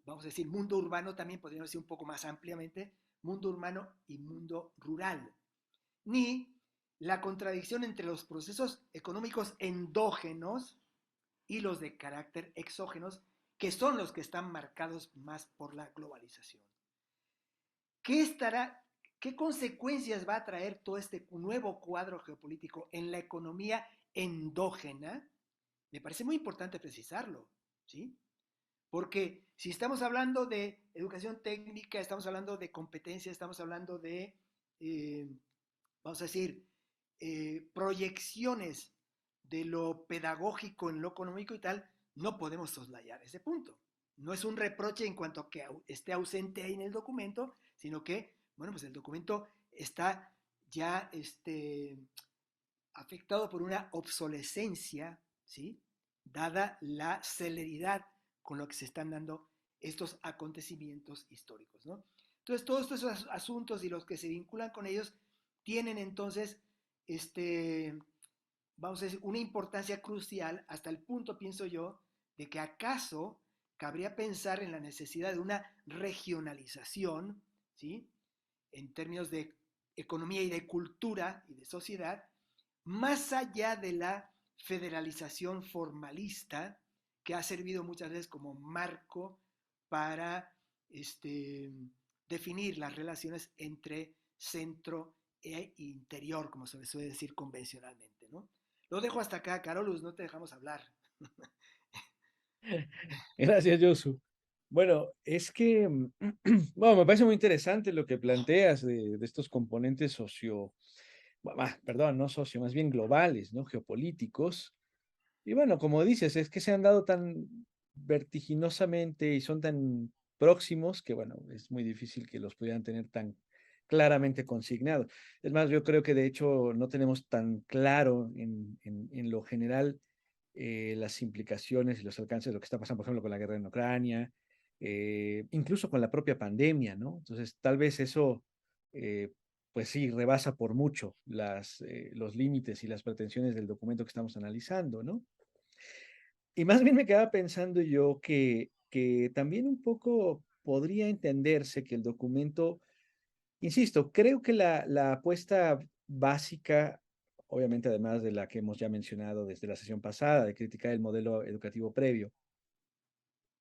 Vamos a decir, mundo urbano también podríamos decir un poco más ampliamente, mundo urbano y mundo rural. Ni la contradicción entre los procesos económicos endógenos y los de carácter exógenos, que son los que están marcados más por la globalización. ¿Qué consecuencias va a traer todo este nuevo cuadro geopolítico en la economía endógena? Me parece muy importante precisarlo, ¿sí? Porque si estamos hablando de educación técnica, estamos hablando de competencia, estamos hablando de, vamos a decir, proyecciones de lo pedagógico en lo económico y tal, no podemos soslayar ese punto. No es un reproche en cuanto a que esté ausente ahí en el documento, sino que, bueno, pues el documento está ya afectado por una obsolescencia, ¿sí? Dada la celeridad con lo que se están dando estos acontecimientos históricos, ¿no? Entonces, todos estos asuntos y los que se vinculan con ellos tienen entonces, vamos a decir, una importancia crucial hasta el punto, pienso yo, de que acaso cabría pensar en la necesidad de una regionalización, ¿sí? En términos de economía y de cultura y de sociedad, más allá de la federalización formalista que ha servido muchas veces como marco para definir las relaciones entre centro e interior, como se suele decir convencionalmente, ¿no? Lo dejo hasta acá, Carolus, no te dejamos hablar. Gracias, Josu. Bueno, es que, bueno, me parece muy interesante lo que planteas de estos componentes perdón, no socio, más bien globales, ¿no? Geopolíticos. Y bueno, como dices, es que se han dado tan vertiginosamente y son tan próximos que, bueno, es muy difícil que los pudieran tener tan claramente consignados. Es más, yo creo que de hecho no tenemos tan claro en lo general las implicaciones y los alcances de lo que está pasando, por ejemplo, con la guerra en Ucrania, incluso con la propia pandemia, ¿no? Entonces, tal vez eso, eh, pues sí, rebasa por mucho los límites y las pretensiones del documento que estamos analizando, ¿no? Y más bien me quedaba pensando yo que también un poco podría entenderse que el documento, insisto, creo que la apuesta básica, obviamente además de la que hemos ya mencionado desde la sesión pasada, de criticar el modelo educativo previo,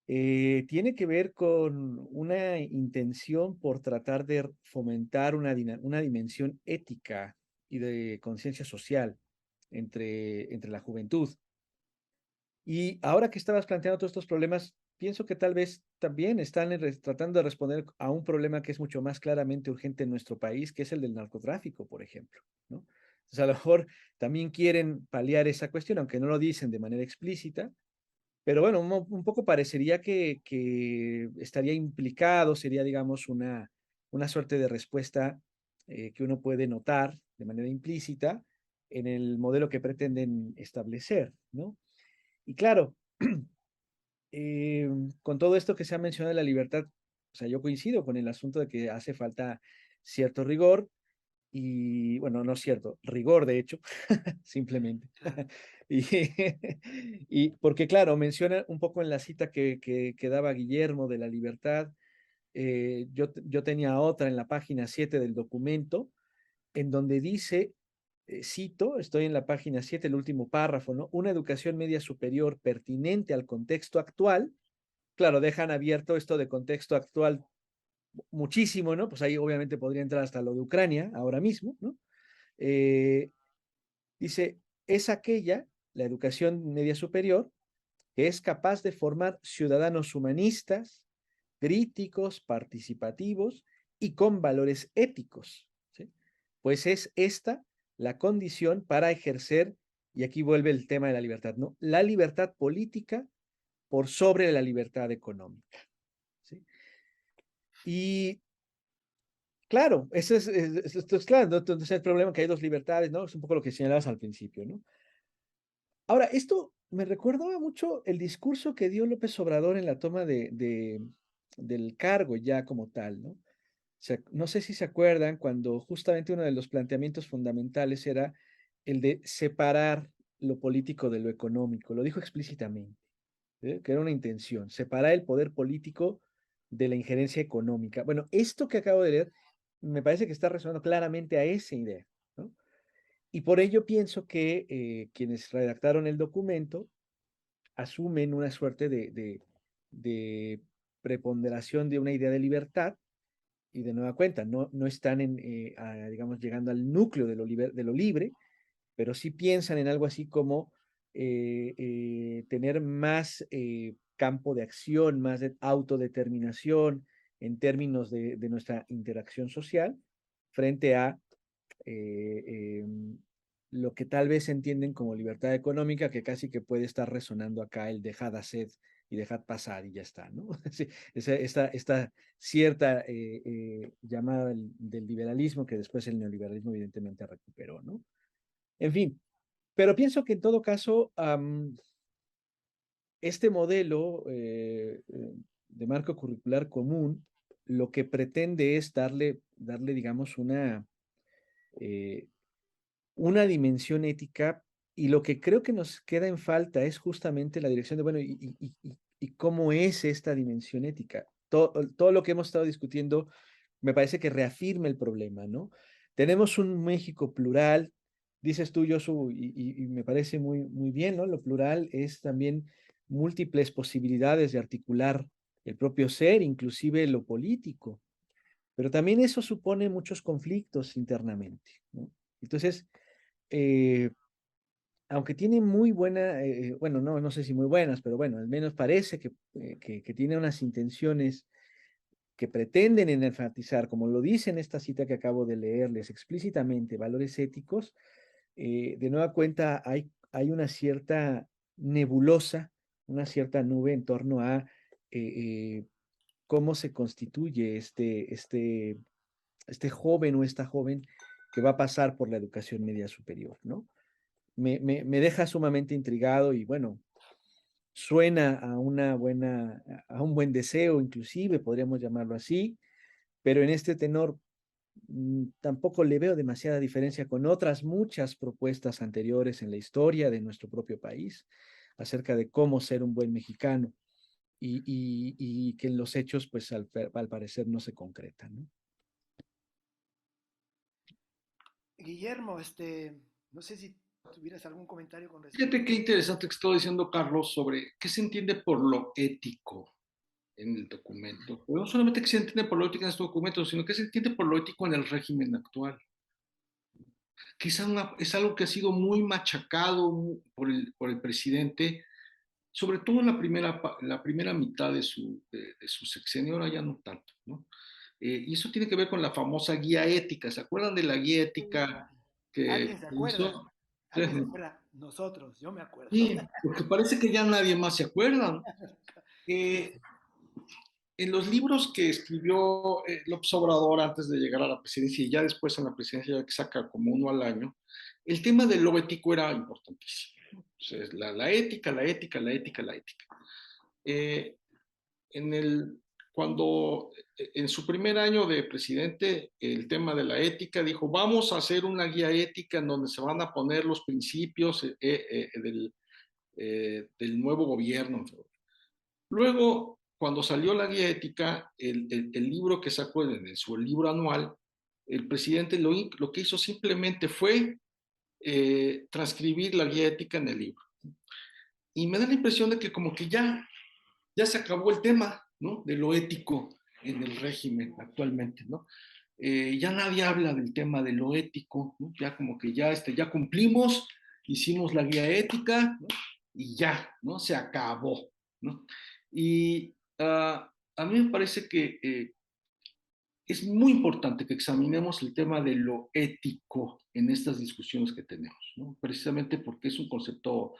tiene que ver con una intención por tratar de fomentar una dimensión ética y de conciencia social entre la juventud. Y ahora que estabas planteando todos estos problemas, pienso que tal vez también están tratando de responder a un problema que es mucho más claramente urgente en nuestro país, que es el del narcotráfico, por ejemplo, ¿no? Entonces, a lo mejor también quieren paliar esa cuestión, aunque no lo dicen de manera explícita, pero bueno, un poco parecería que estaría implicado, sería, digamos, una suerte de respuesta que uno puede notar de manera implícita en el modelo que pretenden establecer, ¿no? Y claro, con todo esto que se ha mencionado de la libertad, o sea, yo coincido con el asunto de que hace falta cierto rigor y, bueno, no cierto, rigor de hecho, simplemente. Claro. Y, y porque, claro, menciona un poco en la cita que daba Guillermo de la libertad, yo tenía otra en la página 7 del documento, en donde dice, cito, estoy en la página 7, el último párrafo, ¿no? Una educación media superior pertinente al contexto actual. Claro, dejan abierto esto de contexto actual muchísimo, ¿no? Pues ahí obviamente podría entrar hasta lo de Ucrania ahora mismo, ¿no? Eh, dice, es aquella, la educación media superior, que es capaz de formar ciudadanos humanistas, críticos, participativos y con valores éticos, ¿sí? Pues es esta la condición para ejercer, y aquí vuelve el tema de la libertad, ¿no? La libertad política por sobre la libertad económica, ¿sí? Y claro, esto es claro, ¿no? Entonces el problema es que hay dos libertades, ¿no? Es un poco lo que señalabas al principio, ¿no? Ahora, esto me recuerda mucho el discurso que dio López Obrador en la toma del cargo ya como tal, ¿no? No sé si se acuerdan cuando justamente uno de los planteamientos fundamentales era el de separar lo político de lo económico. Lo dijo explícitamente, que era una intención, separar el poder político de la injerencia económica. Bueno, esto que acabo de leer me parece que está resonando claramente a esa idea, ¿no? Y por ello pienso que quienes redactaron el documento asumen una suerte de preponderación de una idea de libertad y de nueva cuenta, no están digamos, llegando al núcleo de lo libre, pero sí piensan en algo así como tener más campo de acción, más de autodeterminación en términos de nuestra interacción social frente a lo que tal vez entienden como libertad económica, que casi que puede estar resonando acá el dejad hacer y dejad pasar y ya está, ¿no? Sí, esta cierta llamada del liberalismo que después el neoliberalismo evidentemente recuperó, ¿no? En fin, pero pienso que en todo caso, este modelo de marco curricular común lo que pretende es darle digamos, eh, una dimensión ética y lo que creo que nos queda en falta es justamente la dirección de, bueno, y cómo es esta dimensión ética. Todo lo que hemos estado discutiendo me parece que reafirma el problema, ¿no? Tenemos un México plural, dices tú, Josu, y me parece muy, muy bien, ¿no? Lo plural es también múltiples posibilidades de articular el propio ser, inclusive lo político, pero también eso supone muchos conflictos internamente, ¿no? Entonces, eh, aunque tiene muy buena, bueno, no sé si muy buenas, pero bueno, al menos parece que tiene unas intenciones que pretenden enfatizar, como lo dice en esta cita que acabo de leerles explícitamente, valores éticos, de nueva cuenta hay una cierta nebulosa, una cierta nube en torno a cómo se constituye este joven o esta joven que va a pasar por la educación media superior, ¿no? Me deja sumamente intrigado y bueno, suena a un buen deseo, inclusive podríamos llamarlo así, pero en este tenor tampoco le veo demasiada diferencia con otras muchas propuestas anteriores en la historia de nuestro propio país acerca de cómo ser un buen mexicano y que en los hechos, pues al parecer no se concretan, ¿no? Guillermo, no sé si tuvieras algún comentario con Fíjate respecto qué a esto. interesante que estaba diciendo Carlos sobre qué se entiende por lo ético en el documento. Pero no solamente qué se entiende por lo ético en este documento, sino qué se entiende por lo ético en el régimen actual. Que es algo que ha sido muy machacado por el presidente, sobre todo en la primera mitad de su sexenio, ahora ya no tanto, ¿no? Y eso tiene que ver con la famosa guía ética. ¿Se acuerdan de la guía ética ¿Alguien que se acuerda? hizo? ¿Alguien se acuerda? Nosotros, yo me acuerdo. Sí, porque parece que ya nadie más se acuerda. Eh, en los libros que escribió López Obrador antes de llegar a la presidencia y ya después en la presidencia, ya que saca como uno al año, el tema de lo ético era importantísimo. O sea, la ética, la ética, la ética, la ética. Eh, en el, cuando en su primer año de presidente, el tema de la ética, dijo, vamos a hacer una guía ética en donde se van a poner los principios del nuevo gobierno. Luego, cuando salió la guía ética, el libro que sacó en su libro anual, el presidente lo que hizo simplemente fue transcribir la guía ética en el libro. Y me da la impresión de que como que ya se acabó el tema, ¿no? De lo ético en el régimen actualmente, ¿no? Ya nadie habla del tema de lo ético, ¿no? Ya como que ya cumplimos, hicimos la guía ética, ¿no? Y ya, ¿no? Se acabó, ¿no? Y a mí me parece que es muy importante que examinemos el tema de lo ético en estas discusiones que tenemos, ¿no? Precisamente porque es un concepto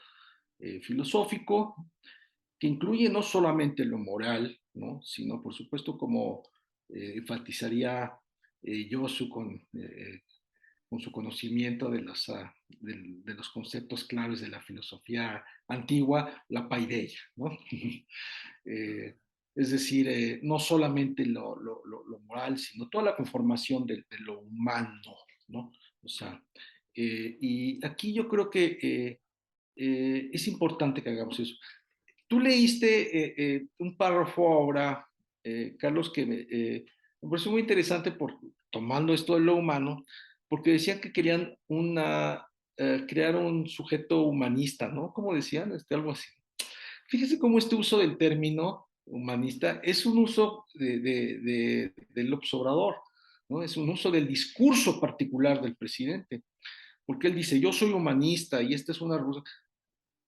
filosófico que incluye no solamente lo moral, ¿no? Sino, por supuesto, como enfatizaría Josu con su conocimiento de los conceptos claves de la filosofía antigua, la paideia, ¿no? eh, es decir, no solamente lo moral, sino toda la conformación de lo humano, ¿no? O sea, y aquí yo creo que es importante que hagamos eso. Tú leíste un párrafo ahora, Carlos, que me pareció muy interesante tomando esto de lo humano, porque decían que querían crear un sujeto humanista, ¿no? ¿Cómo decían? Algo así. Fíjese cómo este uso del término humanista es un uso del observador, ¿no? Es un uso del discurso particular del presidente, porque él dice, yo soy humanista y esta es una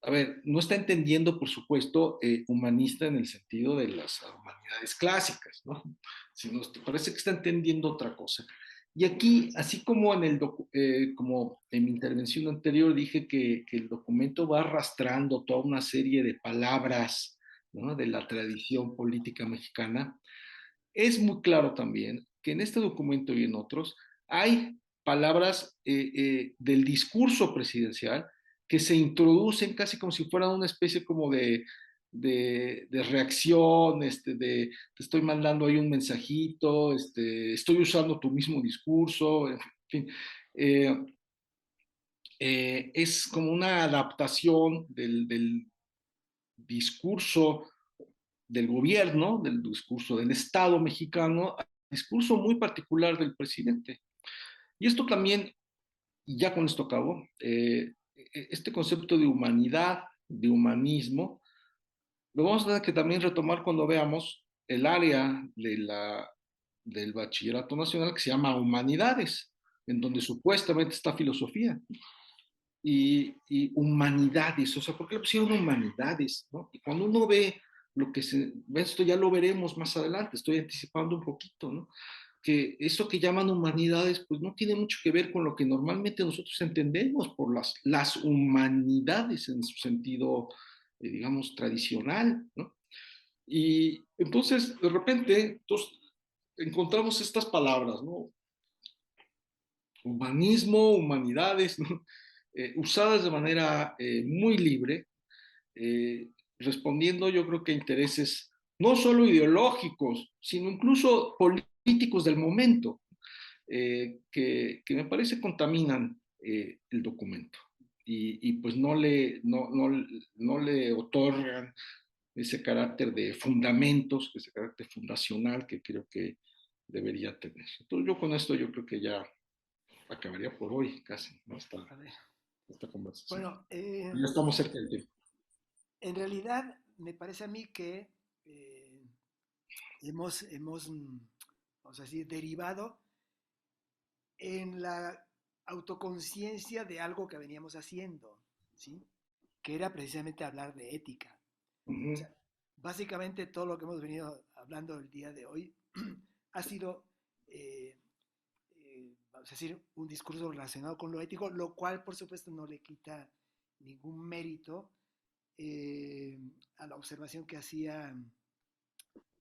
a ver, no está entendiendo, por supuesto, humanista en el sentido de las humanidades clásicas, ¿no? Sino parece que está entendiendo otra cosa. Y aquí, así como como en mi intervención anterior dije que el documento va arrastrando toda una serie de palabras, ¿no? De la tradición política mexicana, es muy claro también que en este documento y en otros hay palabras del discurso presidencial que se introducen casi como si fueran una especie como de reacción, te estoy mandando ahí un mensajito, estoy usando tu mismo discurso, en fin. Eh, es como una adaptación del discurso del gobierno, del discurso del Estado mexicano, al discurso muy particular del presidente. Y esto también, y ya con esto acabo, este concepto de humanidad, de humanismo, lo vamos a tener que también retomar cuando veamos el área del bachillerato nacional que se llama humanidades, en donde supuestamente está filosofía. Y humanidades, o sea, ¿por qué le pusieron humanidades? ¿No? Y cuando uno ve esto ya lo veremos más adelante, estoy anticipando un poquito, ¿no? Que eso que llaman humanidades, pues no tiene mucho que ver con lo que normalmente nosotros entendemos por las humanidades en su sentido, digamos, tradicional, ¿no? Y entonces, de repente, encontramos estas palabras, ¿no? Humanismo, humanidades, ¿no? Usadas de manera muy libre, eh, respondiendo yo creo que a intereses no solo ideológicos, sino incluso políticos del momento, que me parece contaminan el documento y pues no le otorgan ese carácter de fundamentos, ese carácter fundacional que creo que debería tener. Entonces yo con esto yo creo que ya acabaría por hoy casi, ¿no? Esta conversación. Bueno, Ya estamos cerca del tiempo. en realidad me parece a mí que hemos, vamos a decir, derivado en la autoconciencia de algo que veníamos haciendo, ¿sí? Que era precisamente hablar de ética. O Uh-huh. sea, básicamente todo lo que hemos venido hablando el día de hoy ha sido, eh, vamos a decir, un discurso relacionado con lo ético, lo cual por supuesto no le quita ningún mérito eh, a la observación que hacía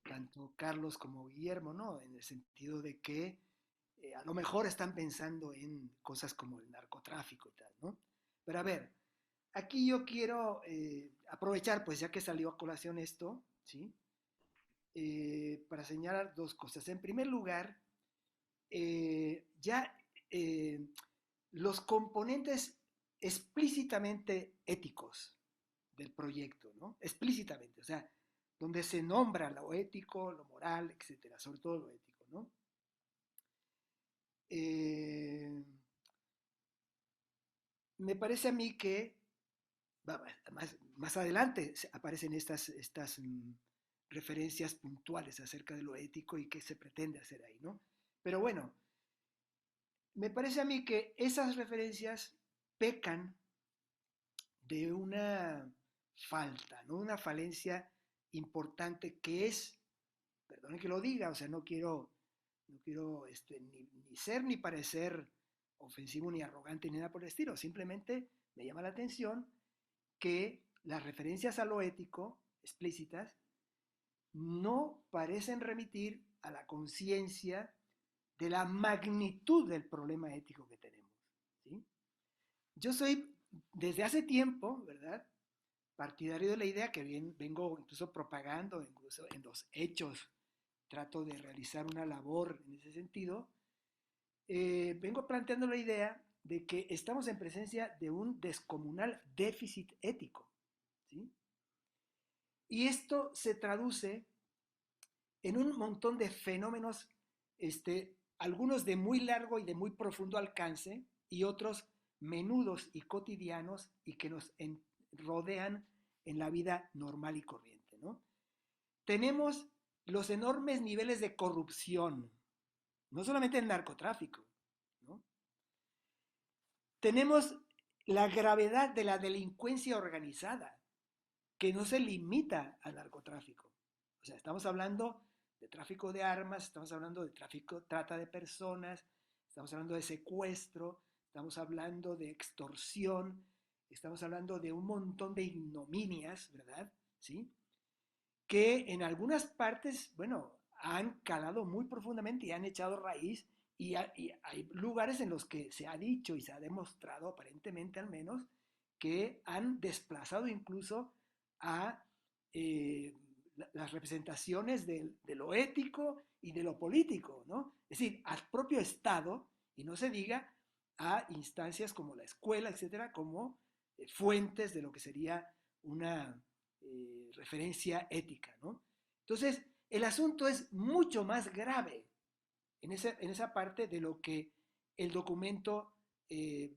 tanto Carlos como Guillermo, ¿no? En el sentido de que a lo mejor están pensando en cosas como el narcotráfico y tal, ¿no? Pero a ver, aquí yo quiero aprovechar, pues ya que salió a colación esto, ¿sí? Para señalar dos cosas. En primer lugar, ya los componentes explícitamente éticos del proyecto, ¿no? Explícitamente, o sea, donde se nombra lo ético, lo moral, etcétera, sobre todo lo ético, ¿no? Eh, Me parece a mí que más adelante aparecen estas referencias puntuales acerca de lo ético y qué se pretende hacer ahí, ¿no? Pero bueno, me parece a mí que esas referencias pecan de una falta, ¿no? Una falencia importante que es, perdone que lo diga, o sea, no quiero ni ser ni parecer ofensivo ni arrogante ni nada por el estilo, simplemente me llama la atención que las referencias a lo ético explícitas no parecen remitir a la conciencia de la magnitud del problema ético que tenemos, ¿sí? Yo soy, desde hace tiempo, ¿verdad?, partidario de la idea que vengo incluso propagando, incluso en los hechos, trato de realizar una labor en ese sentido, vengo planteando la idea de que estamos en presencia de un descomunal déficit ético, ¿sí? Y esto se traduce en un montón de fenómenos, algunos de muy largo y de muy profundo alcance y otros menudos y cotidianos y que nos rodean en la vida normal y corriente, ¿no? Tenemos los enormes niveles de corrupción, no solamente el narcotráfico, ¿no? Tenemos la gravedad de la delincuencia organizada, que no se limita al narcotráfico. O sea, estamos hablando de tráfico de armas, estamos hablando de trata de personas, estamos hablando de secuestro, estamos hablando de extorsión, estamos hablando de un montón de ignominias, ¿verdad? ¿Sí? Que en algunas partes, bueno, han calado muy profundamente y han echado raíz y hay lugares en los que se ha dicho y se ha demostrado, aparentemente al menos, que han desplazado incluso a las representaciones de lo ético y de lo político, ¿no? Es decir, al propio Estado, y no se diga a instancias como la escuela, etcétera, como fuentes de lo que sería una referencia ética, ¿no? Entonces, el asunto es mucho más grave en esa parte de lo que el documento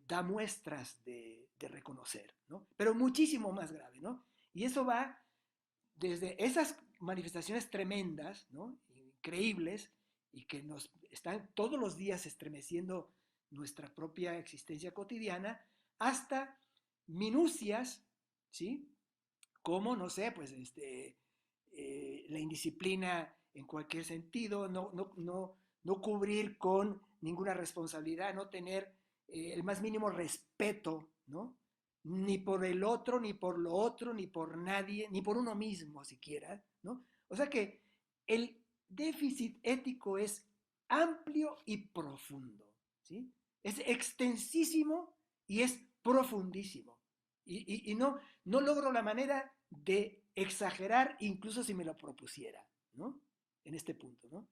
da muestras de reconocer, ¿no? Pero muchísimo más grave, ¿no? Y eso va desde esas manifestaciones tremendas, ¿no?, increíbles, y que nos están todos los días estremeciendo nuestra propia existencia cotidiana, hasta minucias, ¿sí? Como, no sé, pues la indisciplina en cualquier sentido, no cubrir con ninguna responsabilidad, no tener el más mínimo respeto, ¿no? Ni por el otro, ni por lo otro, ni por nadie, ni por uno mismo siquiera, ¿no? O sea que el déficit ético es amplio y profundo, ¿sí? Es extensísimo y es profundísimo. Y no logro la manera de exagerar, incluso si me lo propusiera, ¿no? En este punto, ¿no?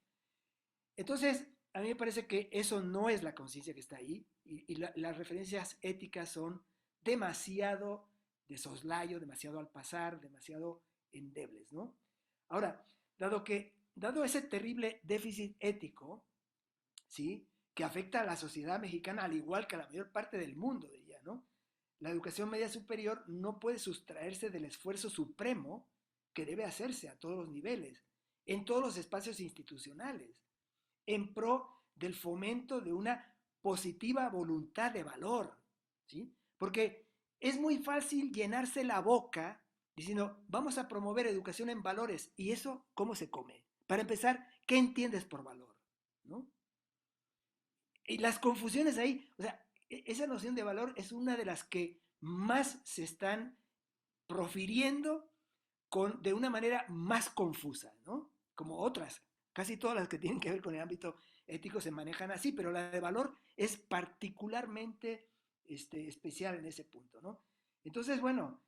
Entonces, a mí me parece que eso no es la conciencia que está ahí y las referencias éticas son demasiado de soslayo, demasiado al pasar, demasiado endebles, ¿no? Ahora, dado ese terrible déficit ético, ¿sí? Que afecta a la sociedad mexicana al igual que a la mayor parte del mundo, diría, ¿no? La educación media superior no puede sustraerse del esfuerzo supremo que debe hacerse a todos los niveles, en todos los espacios institucionales, en pro del fomento de una positiva voluntad de valor, ¿sí? Porque es muy fácil llenarse la boca diciendo, vamos a promover educación en valores, ¿y eso cómo se come? Para empezar, ¿qué entiendes por valor? ¿No? Y las confusiones ahí, o sea, esa noción de valor es una de las que más se están profiriendo de una manera más confusa, ¿no? Como otras. Casi todas las que tienen que ver con el ámbito ético se manejan así, pero la de valor es particularmente especial en ese punto, ¿no? Entonces, bueno,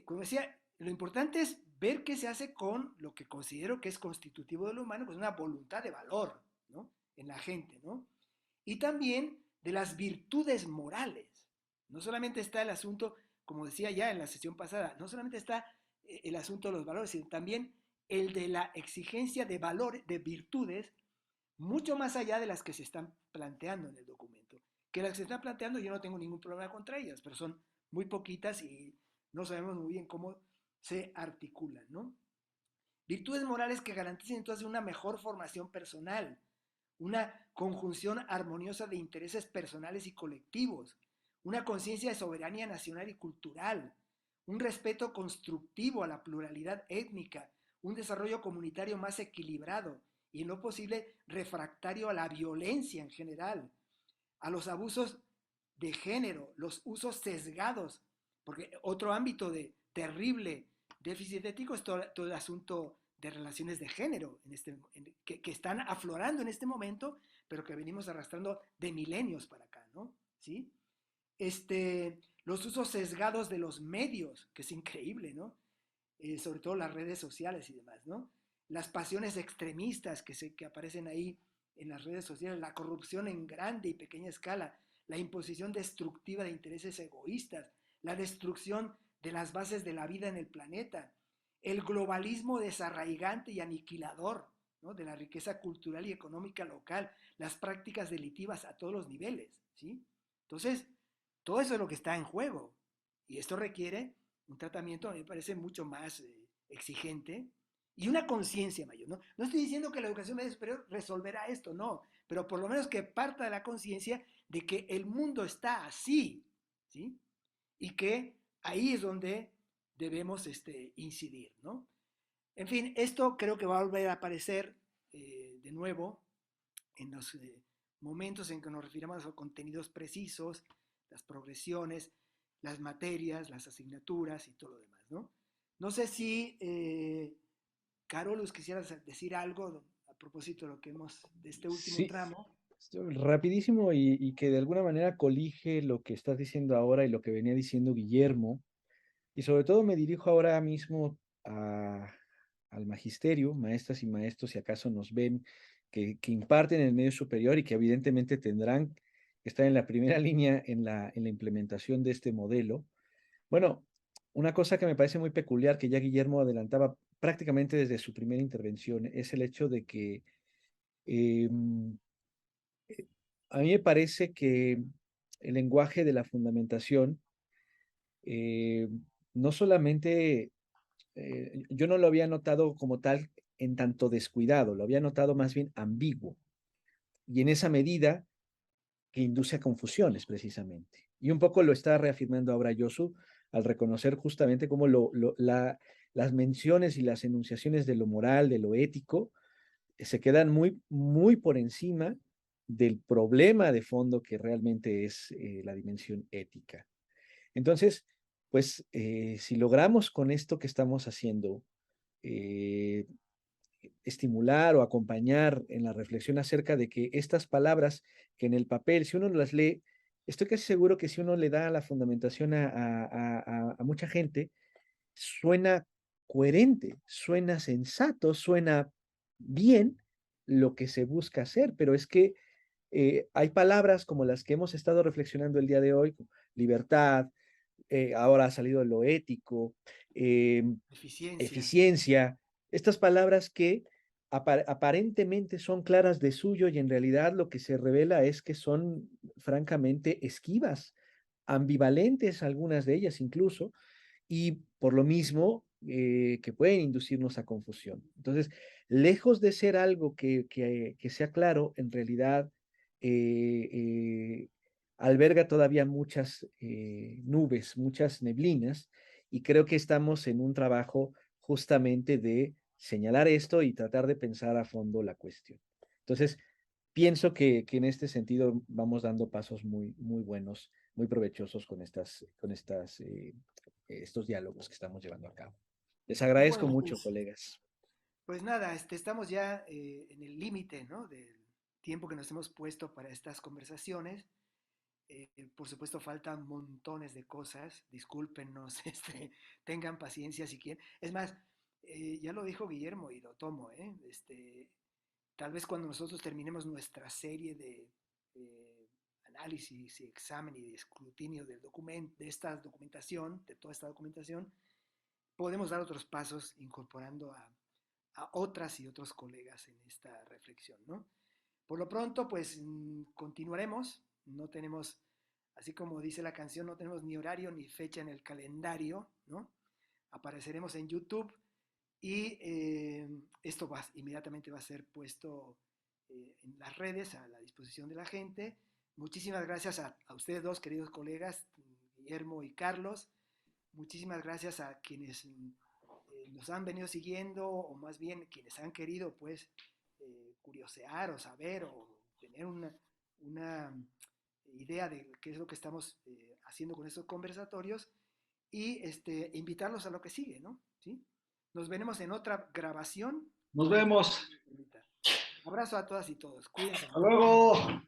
como decía, lo importante es ver qué se hace con lo que considero que es constitutivo de lo humano, pues una voluntad de valor, ¿no? En la gente, ¿no? Y también de las virtudes morales. No solamente está el asunto, como decía ya en la sesión pasada, no solamente está el asunto de los valores, sino también el de la exigencia de valores, de virtudes, mucho más allá de las que se están planteando en el documento. Que las que se están planteando yo no tengo ningún problema contra ellas, pero son muy poquitas y no sabemos muy bien cómo se articulan, ¿no? Virtudes morales que garanticen entonces una mejor formación personal, una conjunción armoniosa de intereses personales y colectivos, una conciencia de soberanía nacional y cultural, un respeto constructivo a la pluralidad étnica, un desarrollo comunitario más equilibrado y en lo posible refractario a la violencia en general, a los abusos de género, los usos sesgados, porque otro ámbito de terrible déficit ético es todo el asunto de relaciones de género que están aflorando en este momento, pero que venimos arrastrando de milenios para acá, ¿no? ¿Sí? Los usos sesgados de los medios, que es increíble, ¿no? Sobre todo las redes sociales y demás, ¿no? Las pasiones extremistas que aparecen ahí en las redes sociales, la corrupción en grande y pequeña escala, la imposición destructiva de intereses egoístas, la destrucción de las bases de la vida en el planeta, el globalismo desarraigante y aniquilador, ¿no? De la riqueza cultural y económica local, las prácticas delictivas a todos los niveles, ¿sí? Entonces, todo eso es lo que está en juego y esto requiere un tratamiento, a mí me parece, mucho más exigente y una conciencia mayor. No estoy diciendo que la educación media superior resolverá esto, no, pero por lo menos que parta de la conciencia de que el mundo está así, ¿sí? Y que ahí es donde debemos incidir, ¿no? En fin, esto creo que va a volver a aparecer de nuevo en los momentos en que nos refiramos a contenidos precisos, las progresiones, las materias, las asignaturas y todo lo demás, ¿no? No sé si, Carolus, quisieras decir algo a propósito de lo que de este último Sí, tramo. rapidísimo y que de alguna manera colige lo que estás diciendo ahora y lo que venía diciendo Guillermo. Y sobre todo me dirijo ahora mismo al magisterio, maestras y maestros, si acaso nos ven, que imparten en el medio superior y que evidentemente tendrán que estar en la primera línea en la implementación de este modelo. Bueno, una cosa que me parece muy peculiar, que ya Guillermo adelantaba prácticamente desde su primera intervención, es el hecho de que em, a mí me parece que el lenguaje de la fundamentación eh, no solamente yo no lo había notado como tal en tanto descuidado, lo había notado más bien ambiguo. Y en esa medida que induce a confusiones precisamente. Y un poco lo está reafirmando ahora Yosu al reconocer justamente cómo las menciones y las enunciaciones de lo moral, de lo ético, se quedan muy, muy por encima del problema de fondo que realmente es la dimensión ética. Entonces, pues, si logramos con esto que estamos haciendo, eh, estimular o acompañar en la reflexión acerca de que estas palabras que en el papel, si uno las lee, estoy casi seguro que si uno le da la fundamentación a mucha gente, suena coherente, suena sensato, suena bien lo que se busca hacer, pero es que hay palabras como las que hemos estado reflexionando el día de hoy, libertad, ahora ha salido lo ético, eh, Eficiencia. eficiencia, estas palabras que aparentemente son claras de suyo y en realidad lo que se revela es que son francamente esquivas, ambivalentes algunas de ellas incluso, y por lo mismo que pueden inducirnos a confusión. Entonces, lejos de ser algo que sea claro, en realidad eh, eh, alberga todavía muchas nubes, muchas neblinas, y creo que estamos en un trabajo justamente de señalar esto y tratar de pensar a fondo la cuestión. Entonces, pienso que en este sentido vamos dando pasos muy, muy buenos, muy provechosos con estos diálogos que estamos llevando a cabo. Les agradezco Bueno, mucho, pues, colegas. pues nada, estamos ya en el límite, ¿no? Del tiempo que nos hemos puesto para estas conversaciones. Por supuesto, faltan montones de cosas. Discúlpenos, tengan paciencia si quieren. Es más, ya lo dijo Guillermo y lo tomo, ¿eh? Tal vez cuando nosotros terminemos nuestra serie de análisis y examen y de escrutinio del documento, de esta documentación, de toda esta documentación, podemos dar otros pasos incorporando a otras y otros colegas en esta reflexión, ¿no? Por lo pronto, pues continuaremos. No tenemos, así como dice la canción, no tenemos ni horario ni fecha en el calendario, ¿no? Apareceremos en YouTube y esto inmediatamente va a ser puesto en las redes a la disposición de la gente. Muchísimas gracias a ustedes dos, queridos colegas, Guillermo y Carlos. Muchísimas gracias a quienes nos han venido siguiendo, o más bien quienes han querido, pues, curiosear o saber o tener una idea de qué es lo que estamos haciendo con estos conversatorios y invitarlos a lo que sigue, ¿no? ¿Sí? Nos veremos en otra grabación Nos cuando vemos. me permita. Abrazo a todas y todos. Cuídense Hasta mucho. luego.